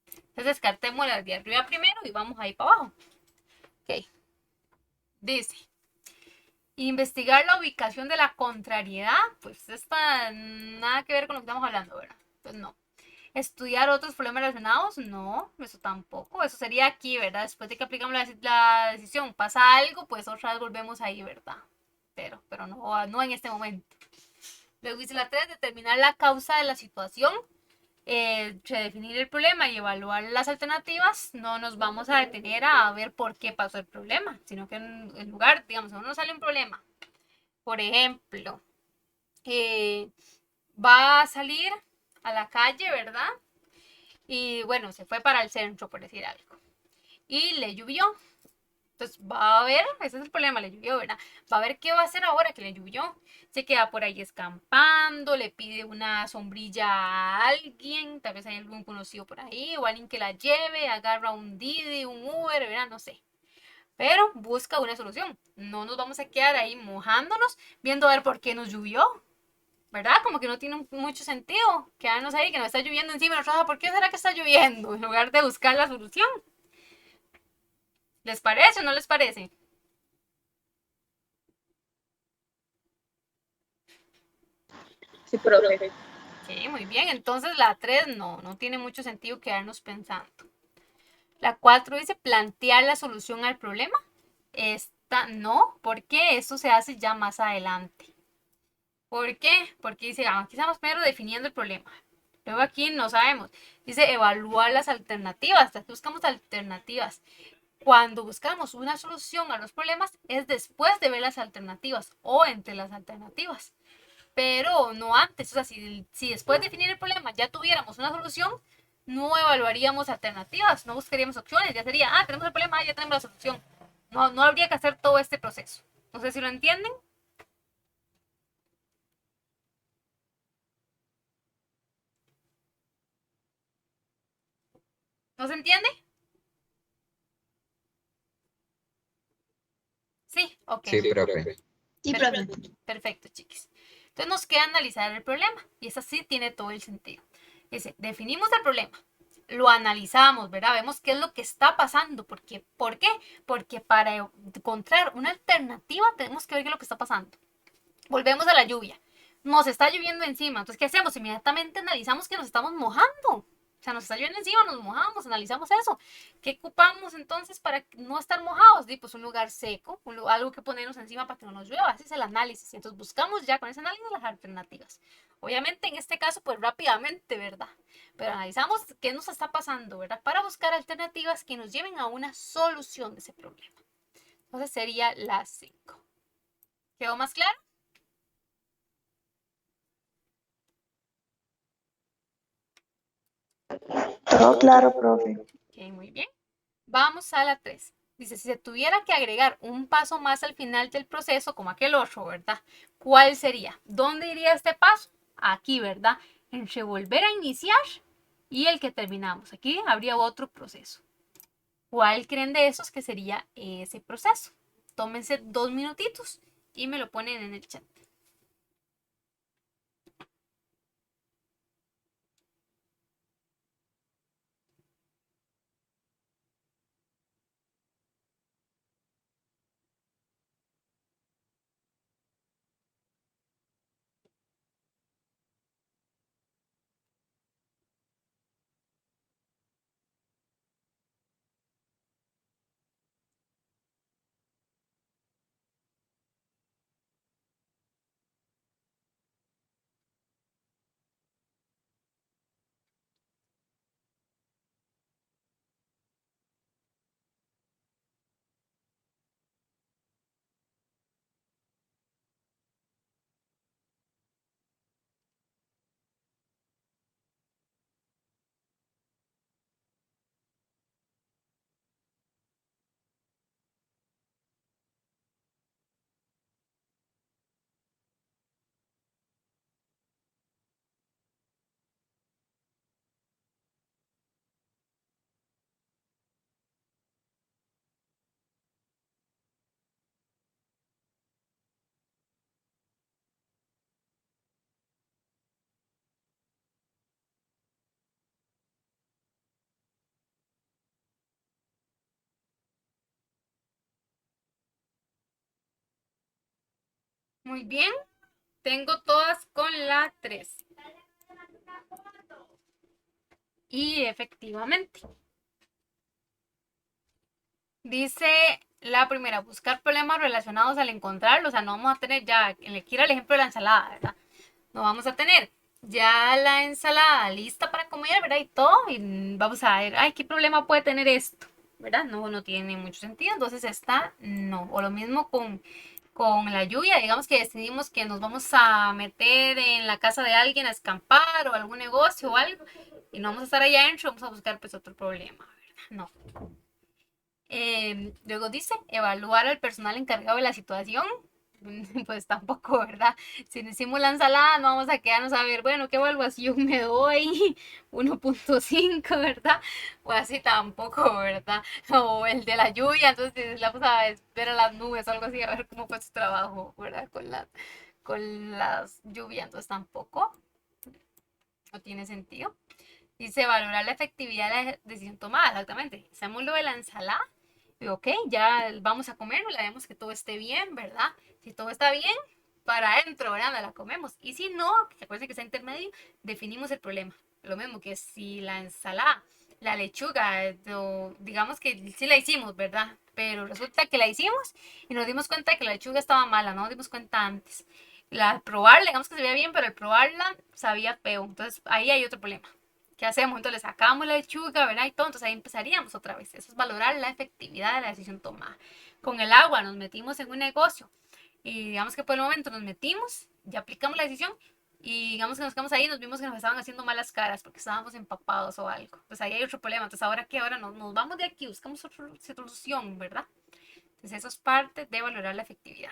Entonces descartemos las de arriba primero y vamos ahí para abajo. Ok. Dice, investigar la ubicación de la contrariedad, pues esta nada que ver con lo que estamos hablando, ¿verdad? Entonces no. Estudiar otros problemas relacionados, no, eso tampoco. Eso sería aquí, ¿verdad? Después de que aplicamos la decisión, pasa algo, pues otra vez volvemos ahí, ¿verdad? Pero no en este momento. Luego dice la 3, determinar la causa de la situación, redefinir el problema y evaluar las alternativas. No nos vamos a detener a ver por qué pasó el problema, sino que en lugar, digamos, si uno sale un problema, por ejemplo, va a salir a la calle, ¿verdad? Y bueno, se fue para el centro, por decir algo. Y le llovió. Entonces va a ver, ese es el problema, le llovió, ¿verdad? Va a ver qué va a hacer ahora que le llovió. Se queda por ahí escampando, le pide una sombrilla a alguien, tal vez hay algún conocido por ahí, o alguien que la lleve, agarra un Didi, un Uber, ¿verdad? No sé. pero busca una solución. No nos vamos a quedar ahí mojándonos, viendo a ver por qué nos llovió, ¿verdad? Como que no tiene mucho sentido quedarnos ahí, que nos está lloviendo encima, nosotros, ¿por qué será que está lloviendo? En lugar de buscar la solución. ¿Les parece o no les parece? Sí, profe. Sí, muy bien. Entonces la 3 no tiene mucho sentido quedarnos pensando. La 4 dice plantear la solución al problema. Esta no, porque eso se hace ya más adelante. ¿Por qué? Porque dice, aquí estamos primero definiendo el problema. Luego aquí no sabemos. Dice evaluar las alternativas. Aquí buscamos alternativas. Cuando buscamos una solución a los problemas es después de ver las alternativas o entre las alternativas. Pero no antes. O sea, si después de definir el problema ya tuviéramos una solución, no evaluaríamos alternativas, no buscaríamos opciones. Ya sería, tenemos el problema, ya tenemos la solución. No habría que hacer todo este proceso. No sé si lo entienden. ¿No se entiende? Sí, ok. Sí, profe. Sí, profe. Perfecto, chiquis. Entonces nos queda analizar el problema. Y esa sí tiene todo el sentido. Dice, definimos el problema. Lo analizamos, ¿verdad? Vemos qué es lo que está pasando. ¿Por qué? Porque para encontrar una alternativa tenemos que ver qué es lo que está pasando. Volvemos a la lluvia. Nos está lloviendo encima. Entonces, ¿qué hacemos? Inmediatamente analizamos que nos estamos mojando. O sea, nos está lloviendo encima, nos mojamos, analizamos eso. ¿Qué ocupamos entonces para no estar mojados? Pues un lugar seco, algo que ponernos encima para que no nos llueva. Ese es el análisis. Y entonces buscamos ya con ese análisis las alternativas. Obviamente en este caso, pues rápidamente, ¿verdad? Pero analizamos qué nos está pasando, ¿verdad? Para buscar alternativas que nos lleven a una solución de ese problema. Entonces sería la 5. ¿Quedó más claro? Todo claro, profe. Ok, muy bien. Vamos a la 3. Dice, si se tuviera que agregar un paso más al final del proceso, como aquel otro, ¿verdad? ¿Cuál sería? ¿Dónde iría este paso? Aquí, ¿verdad? Entre volver a iniciar y el que terminamos. Aquí habría otro proceso. ¿Cuál creen de esos que sería ese proceso? Tómense 2 minutitos y me lo ponen en el chat. Muy bien. Tengo todas con la 3. Y efectivamente. Dice la primera, buscar problemas relacionados al encontrarlos. O sea, no vamos a tener ya, le quiero el ejemplo de la ensalada, ¿verdad? No vamos a tener ya la ensalada lista para comer, ¿verdad? Y todo, y vamos a ver, ay, ¿qué problema puede tener esto? ¿Verdad? No tiene mucho sentido, entonces esta no. O lo mismo con la lluvia, digamos que decidimos que nos vamos a meter en la casa de alguien a escampar o algún negocio o algo, y no vamos a estar allá adentro, vamos a buscar pues otro problema, ¿verdad? No. Luego dice, evaluar al personal encargado de la situación. pues tampoco, ¿verdad? Si decimos la ensalada, no vamos a quedarnos a ver, bueno, ¿qué evaluación me doy? 1.5, ¿verdad? O así tampoco, ¿verdad? O el de la lluvia, entonces vamos a ver a las nubes o algo así, a ver cómo fue su trabajo, ¿verdad? Con las lluvias, entonces tampoco, no tiene sentido. Dice valorar la efectividad de la decisión tomada, exactamente. Hacemos lo de la ensalada. Y ok, ya vamos a comerlo, le vemos que todo esté bien, ¿verdad? Si todo está bien, para adentro, ¿verdad? La comemos. Y si no, acuérdense que está intermedio, definimos el problema. Lo mismo que si la ensalada, la lechuga, digamos que sí la hicimos, ¿verdad? Pero resulta que la hicimos y nos dimos cuenta de que la lechuga estaba mala, no nos dimos cuenta antes. Al probarla, digamos que se veía bien, pero al probarla sabía feo. Entonces ahí hay otro problema. ¿Qué hacemos? Entonces le sacamos la lechuga, ¿verdad? Y todo, entonces ahí empezaríamos otra vez. Eso es valorar la efectividad de la decisión tomada. Con el agua nos metimos en un negocio y digamos que por el momento nos metimos, ya aplicamos la decisión y digamos que nos quedamos ahí y nos vimos que nos estaban haciendo malas caras porque estábamos empapados o algo. Pues ahí hay otro problema. Entonces, ¿ahora qué? Ahora nos vamos de aquí, buscamos otra solución, ¿verdad? Entonces, eso es parte de valorar la efectividad.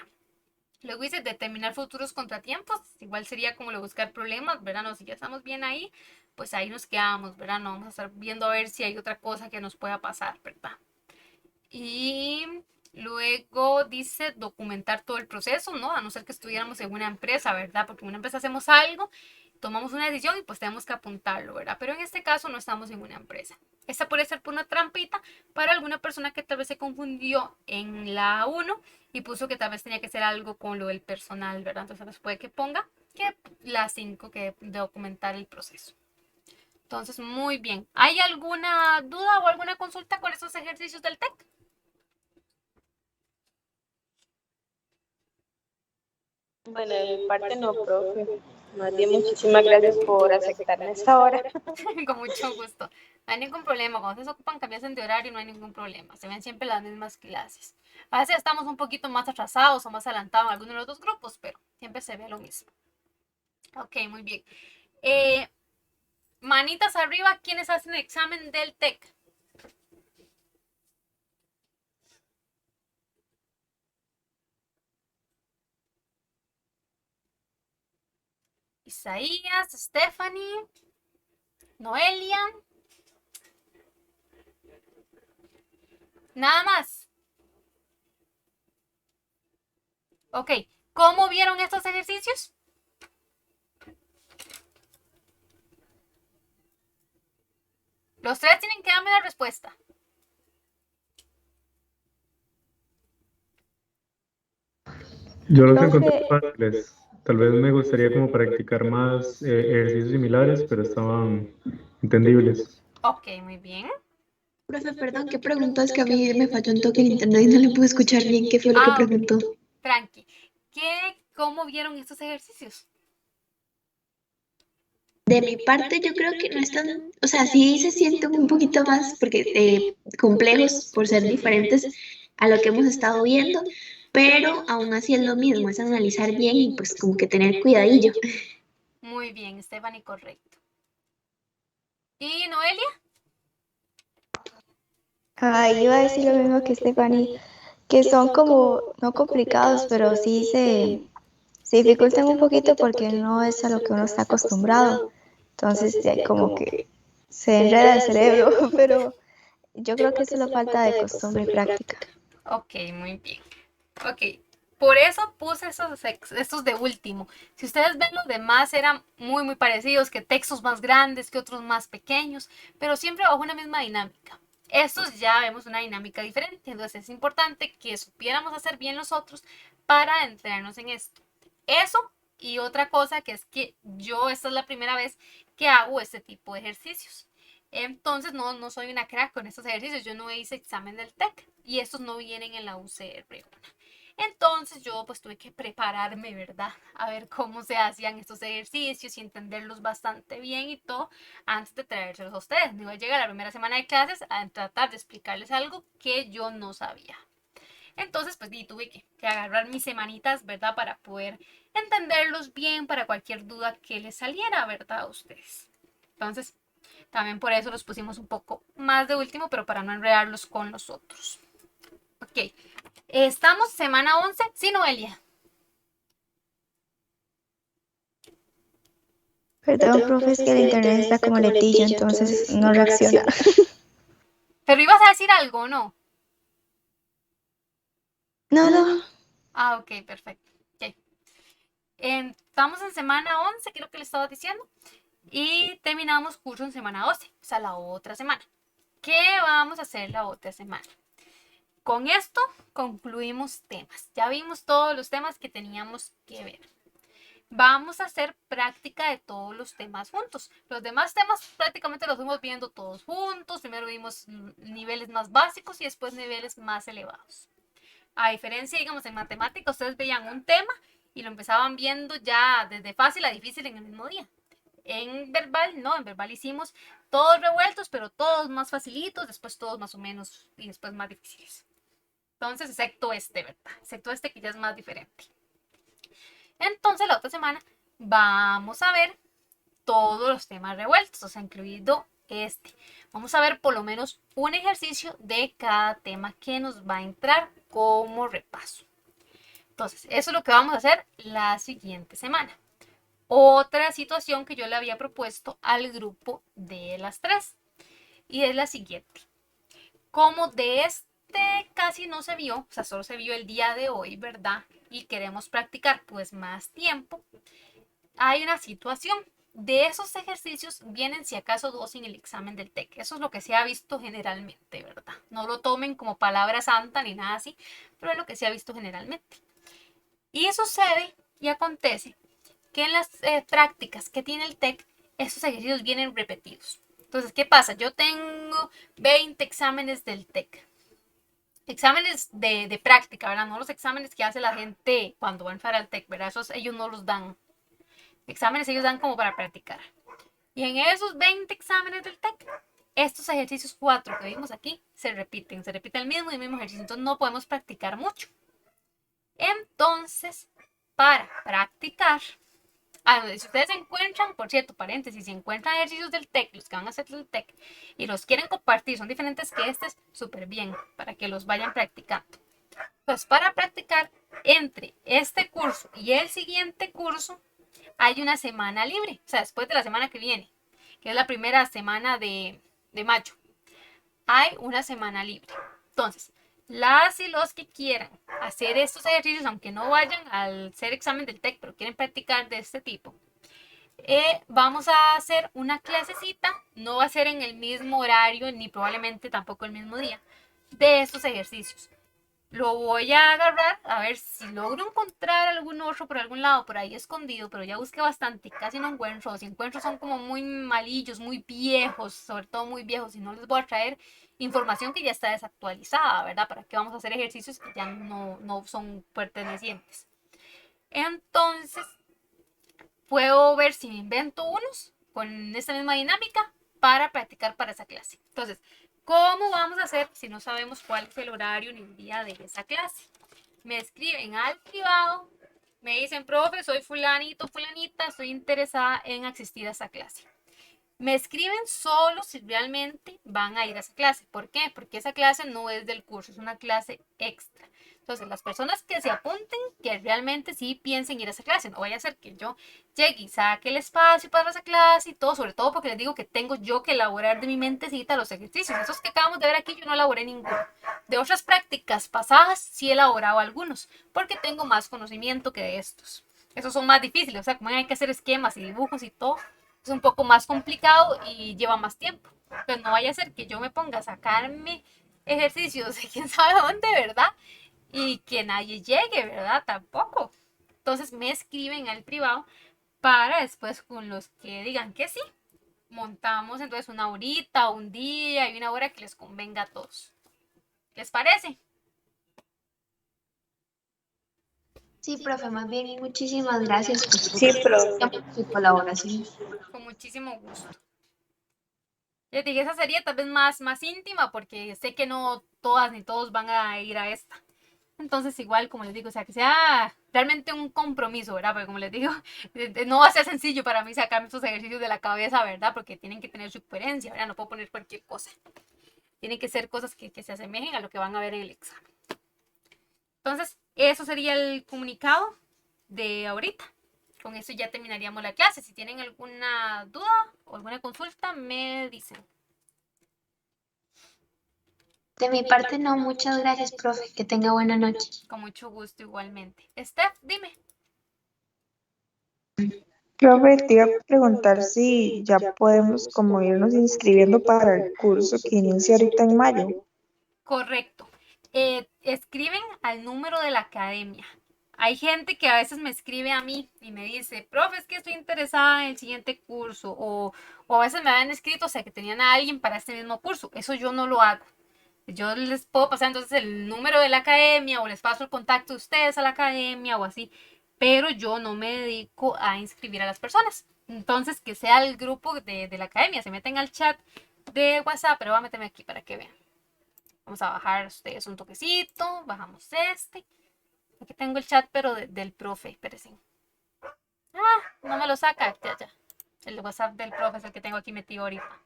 Luego dice determinar futuros contratiempos. Igual sería como lo buscar problemas, ¿verdad? No, si ya estamos bien ahí, pues ahí nos quedamos, ¿verdad? No vamos a estar viendo a ver si hay otra cosa que nos pueda pasar, ¿verdad? Y luego dice documentar todo el proceso, ¿no? A no ser que estuviéramos en una empresa, ¿verdad? Porque en una empresa hacemos algo, tomamos una decisión y pues tenemos que apuntarlo, ¿verdad? Pero en este caso no estamos en una empresa. Esta puede ser por una trampita para alguna persona que tal vez se confundió en la 1 y puso que tal vez tenía que ser algo con lo del personal, ¿verdad? Entonces puede que ponga que la 5, que documentar el proceso. Entonces, muy bien. ¿Hay alguna duda o alguna consulta con estos ejercicios del TEC? Bueno, de mi parte no, profe. Más bien, muchísimas gracias por aceptarme esta hora. Con mucho gusto. No hay ningún problema. Cuando se ocupan cambiarse de horario, no hay ningún problema. Se ven siempre las mismas clases. A veces estamos un poquito más atrasados o más adelantados en algunos de los dos grupos, pero siempre se ve lo mismo. Ok, muy bien. Manitas arriba, ¿quiénes hacen el examen del TEC? Isaías, Stephanie, Noelia. Nada más. Ok, ¿cómo vieron estos ejercicios? Los tres tienen que darme la respuesta. Yo los Profe, encontré fáciles. Tal vez me gustaría como practicar más ejercicios similares, pero estaban entendibles. Ok, muy bien. Profe, perdón, ¿qué preguntó? Es que a mí me falló un toque el internet y no le pude escuchar bien qué fue lo que Ok, preguntó. tranqui. ¿Cómo vieron estos ejercicios? De mi parte, yo creo que no están, o sea, sí se sienten un poquito más porque complejos por ser diferentes a lo que hemos estado viendo, pero aún así es lo mismo, es analizar bien y pues como que tener cuidadillo. Muy bien, Stephanie, correcto. ¿Y Noelia? Iba a decir lo mismo que Stephanie, que son como no complicados, pero sí se dificultan un poquito porque no es a lo que uno está acostumbrado. Entonces, ya como que se enreda el cerebro, pero yo creo que es solo falta de costumbre y práctica. Ok, muy bien. Ok, por eso puse estos de último. Si ustedes ven, los demás eran muy parecidos, que textos más grandes, que otros más pequeños, pero siempre bajo una misma dinámica. Estos ya vemos una dinámica diferente, entonces es importante que supiéramos hacer bien los otros para entrenarnos en esto. Eso y otra cosa que es que esta es la primera vez que hago este tipo de ejercicios. Entonces no soy una crack con estos ejercicios, yo no hice examen del TEC y estos no vienen en la UCR. Entonces yo pues tuve que prepararme, ¿verdad? A ver cómo se hacían estos ejercicios y entenderlos bastante bien y todo antes de traérselos a ustedes. Me iba a llegar la primera semana de clases a tratar de explicarles algo que yo no sabía. Entonces pues tuve que agarrar mis semanitas, ¿verdad? Para poder entenderlos bien para cualquier duda que les saliera, ¿verdad? A ustedes. Entonces también por eso los pusimos un poco más de último, pero para no enredarlos con los otros. Ok. Estamos semana 11, sí, Noelia. Perdón, profe, es que el internet está como letillo, entonces no reacciona. Pero ibas a decir algo, ¿no? No, no. Ah, ok, perfecto. Ok. Estamos en semana 11, creo que le estaba diciendo. Y terminamos curso en semana 12, o sea, la otra semana. ¿Qué vamos a hacer la otra semana? Con esto concluimos temas. Ya vimos todos los temas que teníamos que ver. Vamos a hacer práctica de todos los temas juntos. Los demás temas prácticamente los fuimos viendo todos juntos. Primero vimos niveles más básicos y después niveles más elevados. A diferencia, digamos, en matemáticas, ustedes veían un tema y lo empezaban viendo ya desde fácil a difícil en el mismo día. En verbal, no, en verbal hicimos todos revueltos, pero todos más facilitos, después todos más o menos y después más difíciles. Entonces, excepto este, ¿verdad? Excepto este que ya es más diferente. Entonces, la otra semana vamos a ver todos los temas revueltos, o sea, incluido este. Vamos a ver por lo menos un ejercicio de cada tema que nos va a entrar como repaso. Entonces, eso es lo que vamos a hacer la siguiente semana. Otra situación que yo le había propuesto al grupo de las 3 y es la siguiente. Como de este casi no se vio, o sea, solo se vio el día de hoy, ¿verdad? Y queremos practicar pues más tiempo, hay una situación. De esos ejercicios vienen si acaso 2 en el examen del TEC. Eso es lo que se ha visto generalmente, ¿verdad? No lo tomen como palabra santa ni nada así, pero es lo que se ha visto generalmente. Y sucede y acontece que en las prácticas que tiene el TEC, esos ejercicios vienen repetidos. Entonces, ¿qué pasa? Yo tengo 20 exámenes del TEC. Exámenes de práctica, ¿verdad? No los exámenes que hace la gente cuando va a entrar al TEC, ¿verdad? Esos ellos no los dan. Exámenes ellos dan como para practicar. Y en esos 20 exámenes del TEC, estos ejercicios 4 que vimos aquí se repiten el mismo ejercicio. Entonces no podemos practicar mucho. Entonces, para practicar, si ustedes encuentran, por cierto, paréntesis, si encuentran ejercicios del TEC, los que van a hacer del TEC, y los quieren compartir, son diferentes que estos, súper bien, para que los vayan practicando. Pues para practicar, entre este curso y el siguiente curso, hay una semana libre, o sea, después de la semana que viene, que es la primera semana de mayo, hay una semana libre. Entonces, las y los que quieran hacer estos ejercicios, aunque no vayan al hacer examen del TEC, pero quieren practicar de este tipo, vamos a hacer una clasecita, no va a ser en el mismo horario, ni probablemente tampoco el mismo día, de estos ejercicios. Lo voy a agarrar a ver si logro encontrar algún otro por algún lado, por ahí escondido, pero ya busqué bastante, casi no encuentro. Si encuentro son como muy malillos, muy viejos, sobre todo muy viejos, y no les voy a traer información que ya está desactualizada, ¿verdad? ¿Para qué vamos a hacer ejercicios que ya no son pertenecientes? Entonces, puedo ver si me invento unos con esta misma dinámica para practicar para esa clase. Entonces, ¿cómo vamos a hacer si no sabemos cuál es el horario ni el día de esa clase? Me escriben al privado, me dicen, profe, soy fulanito, fulanita, estoy interesada en asistir a esa clase. Me escriben solo si realmente van a ir a esa clase. ¿Por qué? Porque esa clase no es del curso, es una clase extra. Entonces, las personas que se apunten, que realmente sí piensen ir a esa clase. No vaya a ser que yo llegue y saque el espacio para esa clase y todo, sobre todo porque les digo que tengo yo que elaborar de mi mentecita los ejercicios. Esos que acabamos de ver aquí, yo no elaboré ninguno. De otras prácticas pasadas, sí he elaborado algunos, porque tengo más conocimiento que de estos. Esos son más difíciles, o sea, como hay que hacer esquemas y dibujos y todo, es un poco más complicado y lleva más tiempo. Entonces, no vaya a ser que yo me ponga a sacarme ejercicios de quién sabe dónde, ¿verdad? Y que nadie llegue, ¿verdad? Tampoco. Entonces me escriben al privado para después con los que digan que sí. Montamos entonces una horita, un día y una hora que les convenga a todos. ¿Les parece? Sí, profe, más bien muchísimas gracias por Sí, profe. su colaboración. Con muchísimo gusto. Les dije, esa sería tal vez más íntima porque sé que no todas ni todos van a ir a esta. Entonces, igual, como les digo, o sea, que sea realmente un compromiso, ¿verdad? Porque como les digo, no va a ser sencillo para mí sacarme estos ejercicios de la cabeza, ¿verdad? Porque tienen que tener su coherencia, ¿verdad? No puedo poner cualquier cosa. Tienen que ser cosas que se asemejen a lo que van a ver en el examen. Entonces, eso sería el comunicado de ahorita. Con eso ya terminaríamos la clase. Si tienen alguna duda o alguna consulta, me dicen. De mi parte no, muchas gracias, profe. Que tenga buena noche. Con mucho gusto igualmente. Steph, dime. Profe, te iba a preguntar si ya podemos como irnos inscribiendo para el curso que inicia ahorita en mayo. Correcto. Escriben al número de la academia. Hay gente que a veces me escribe a mí y me dice, profe, es que estoy interesada en el siguiente curso. O a veces me habían escrito, o sea, que tenían a alguien para este mismo curso. Eso yo no lo hago. Yo les puedo pasar entonces el número de la academia o les paso el contacto de ustedes a la academia o así. Pero yo no me dedico a inscribir a las personas. Entonces, que sea el grupo de la academia. Se meten al chat de WhatsApp, pero voy a meterme aquí para que vean. Vamos a bajar ustedes un toquecito. Bajamos este. Aquí tengo el chat, pero del profe. Espérense. No me lo saca. Ya. El WhatsApp del profe es el que tengo aquí metido ahorita.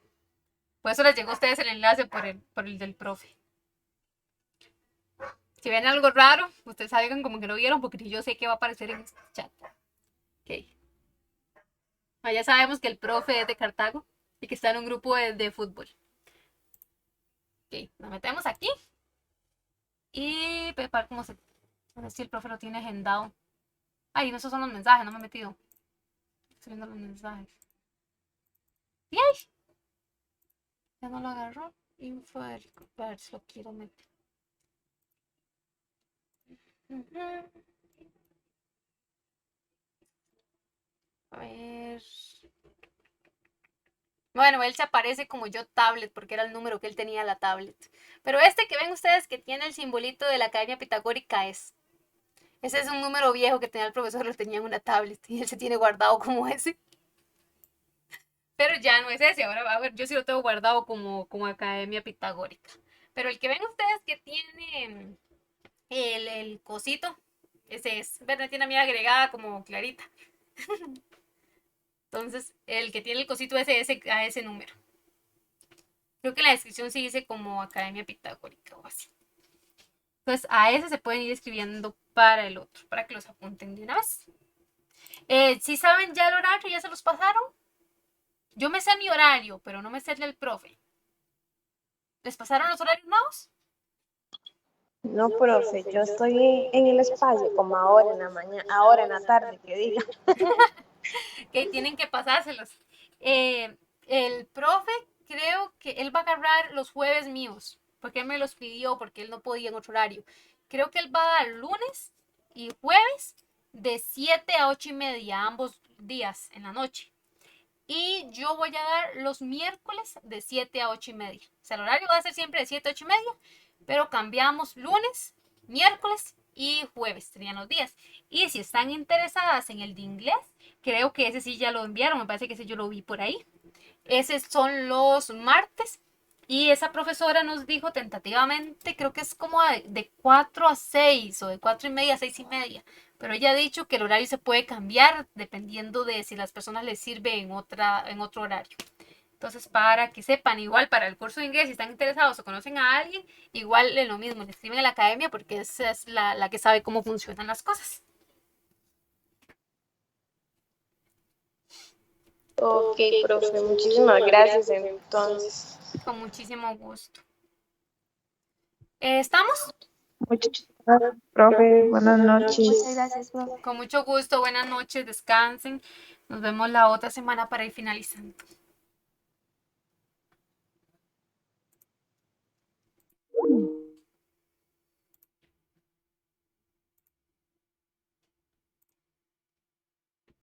Por eso les llegó a ustedes el enlace por el del profe. Si ven algo raro, ustedes saben como que lo vieron porque yo sé que va a aparecer en este chat. Ok. Ya sabemos que el profe es de Cartago y que está en un grupo de fútbol. Ok, nos metemos aquí. Y para cómo se... No sé si el profe lo tiene agendado. Ay, no, esos son los mensajes, no me he metido. Estoy viendo los mensajes. ¡Yay! Ya no lo agarró. Info del... A ver si lo quiero meter. A ver. Bueno, él se aparece como yo tablet porque era el número que él tenía la tablet. Pero este que ven ustedes que tiene el simbolito de la Academia Pitagórica ese es un número viejo que tenía el profesor, lo tenía en una tablet y él se tiene guardado como ese. Pero ya no es ese, ahora a ver, yo sí lo tengo guardado como Academia Pitagórica. Pero el que ven ustedes que tiene el cosito, ese es, ¿verdad? Tiene a mí agregada como clarita. Entonces, el que tiene el cosito ese a ese número. Creo que en la descripción sí dice como Academia Pitagórica o así. Entonces, a ese se pueden ir escribiendo para el otro, para que los apunten de una vez. ¿Sí saben ya el horario? ¿Ya se los pasaron? Yo me sé mi horario, pero no me sé el del profe. ¿Les pasaron los horarios nuevos? No, profe, yo estoy en el espacio como ahora en la mañana, ahora en la tarde, que diga. Que tienen que pasárselos. El profe, creo que él va a agarrar los jueves míos, porque él me los pidió, porque él no podía en otro horario. Creo que él va a dar lunes y jueves de 7 a 8 y media, ambos días en la noche. Y yo voy a dar los miércoles de 7 a 8 y media. O sea, el horario va a ser siempre de 7 a 8 y media, pero cambiamos lunes, miércoles y jueves, serían los días. Y si están interesadas en el de inglés, creo que ese sí ya lo enviaron, me parece que ese yo lo vi por ahí. Esos son los martes. Y esa profesora nos dijo tentativamente, creo que es como de 4 a 6 o de 4 y media a 6 y media. Pero ella ha dicho que el horario se puede cambiar dependiendo de si las personas les sirve en otro horario. Entonces, para que sepan, igual para el curso de inglés, si están interesados o conocen a alguien, igual es lo mismo, le escriben a la academia porque esa es la que sabe cómo funcionan las cosas. Ok, profe, muchísimas gracias entonces. Con muchísimo gusto. ¿Estamos? Muchas gracias, profe. Buenas Muchas noches. gracias, profe. Con mucho gusto, buenas noches, descansen. Nos vemos la otra semana para ir finalizando.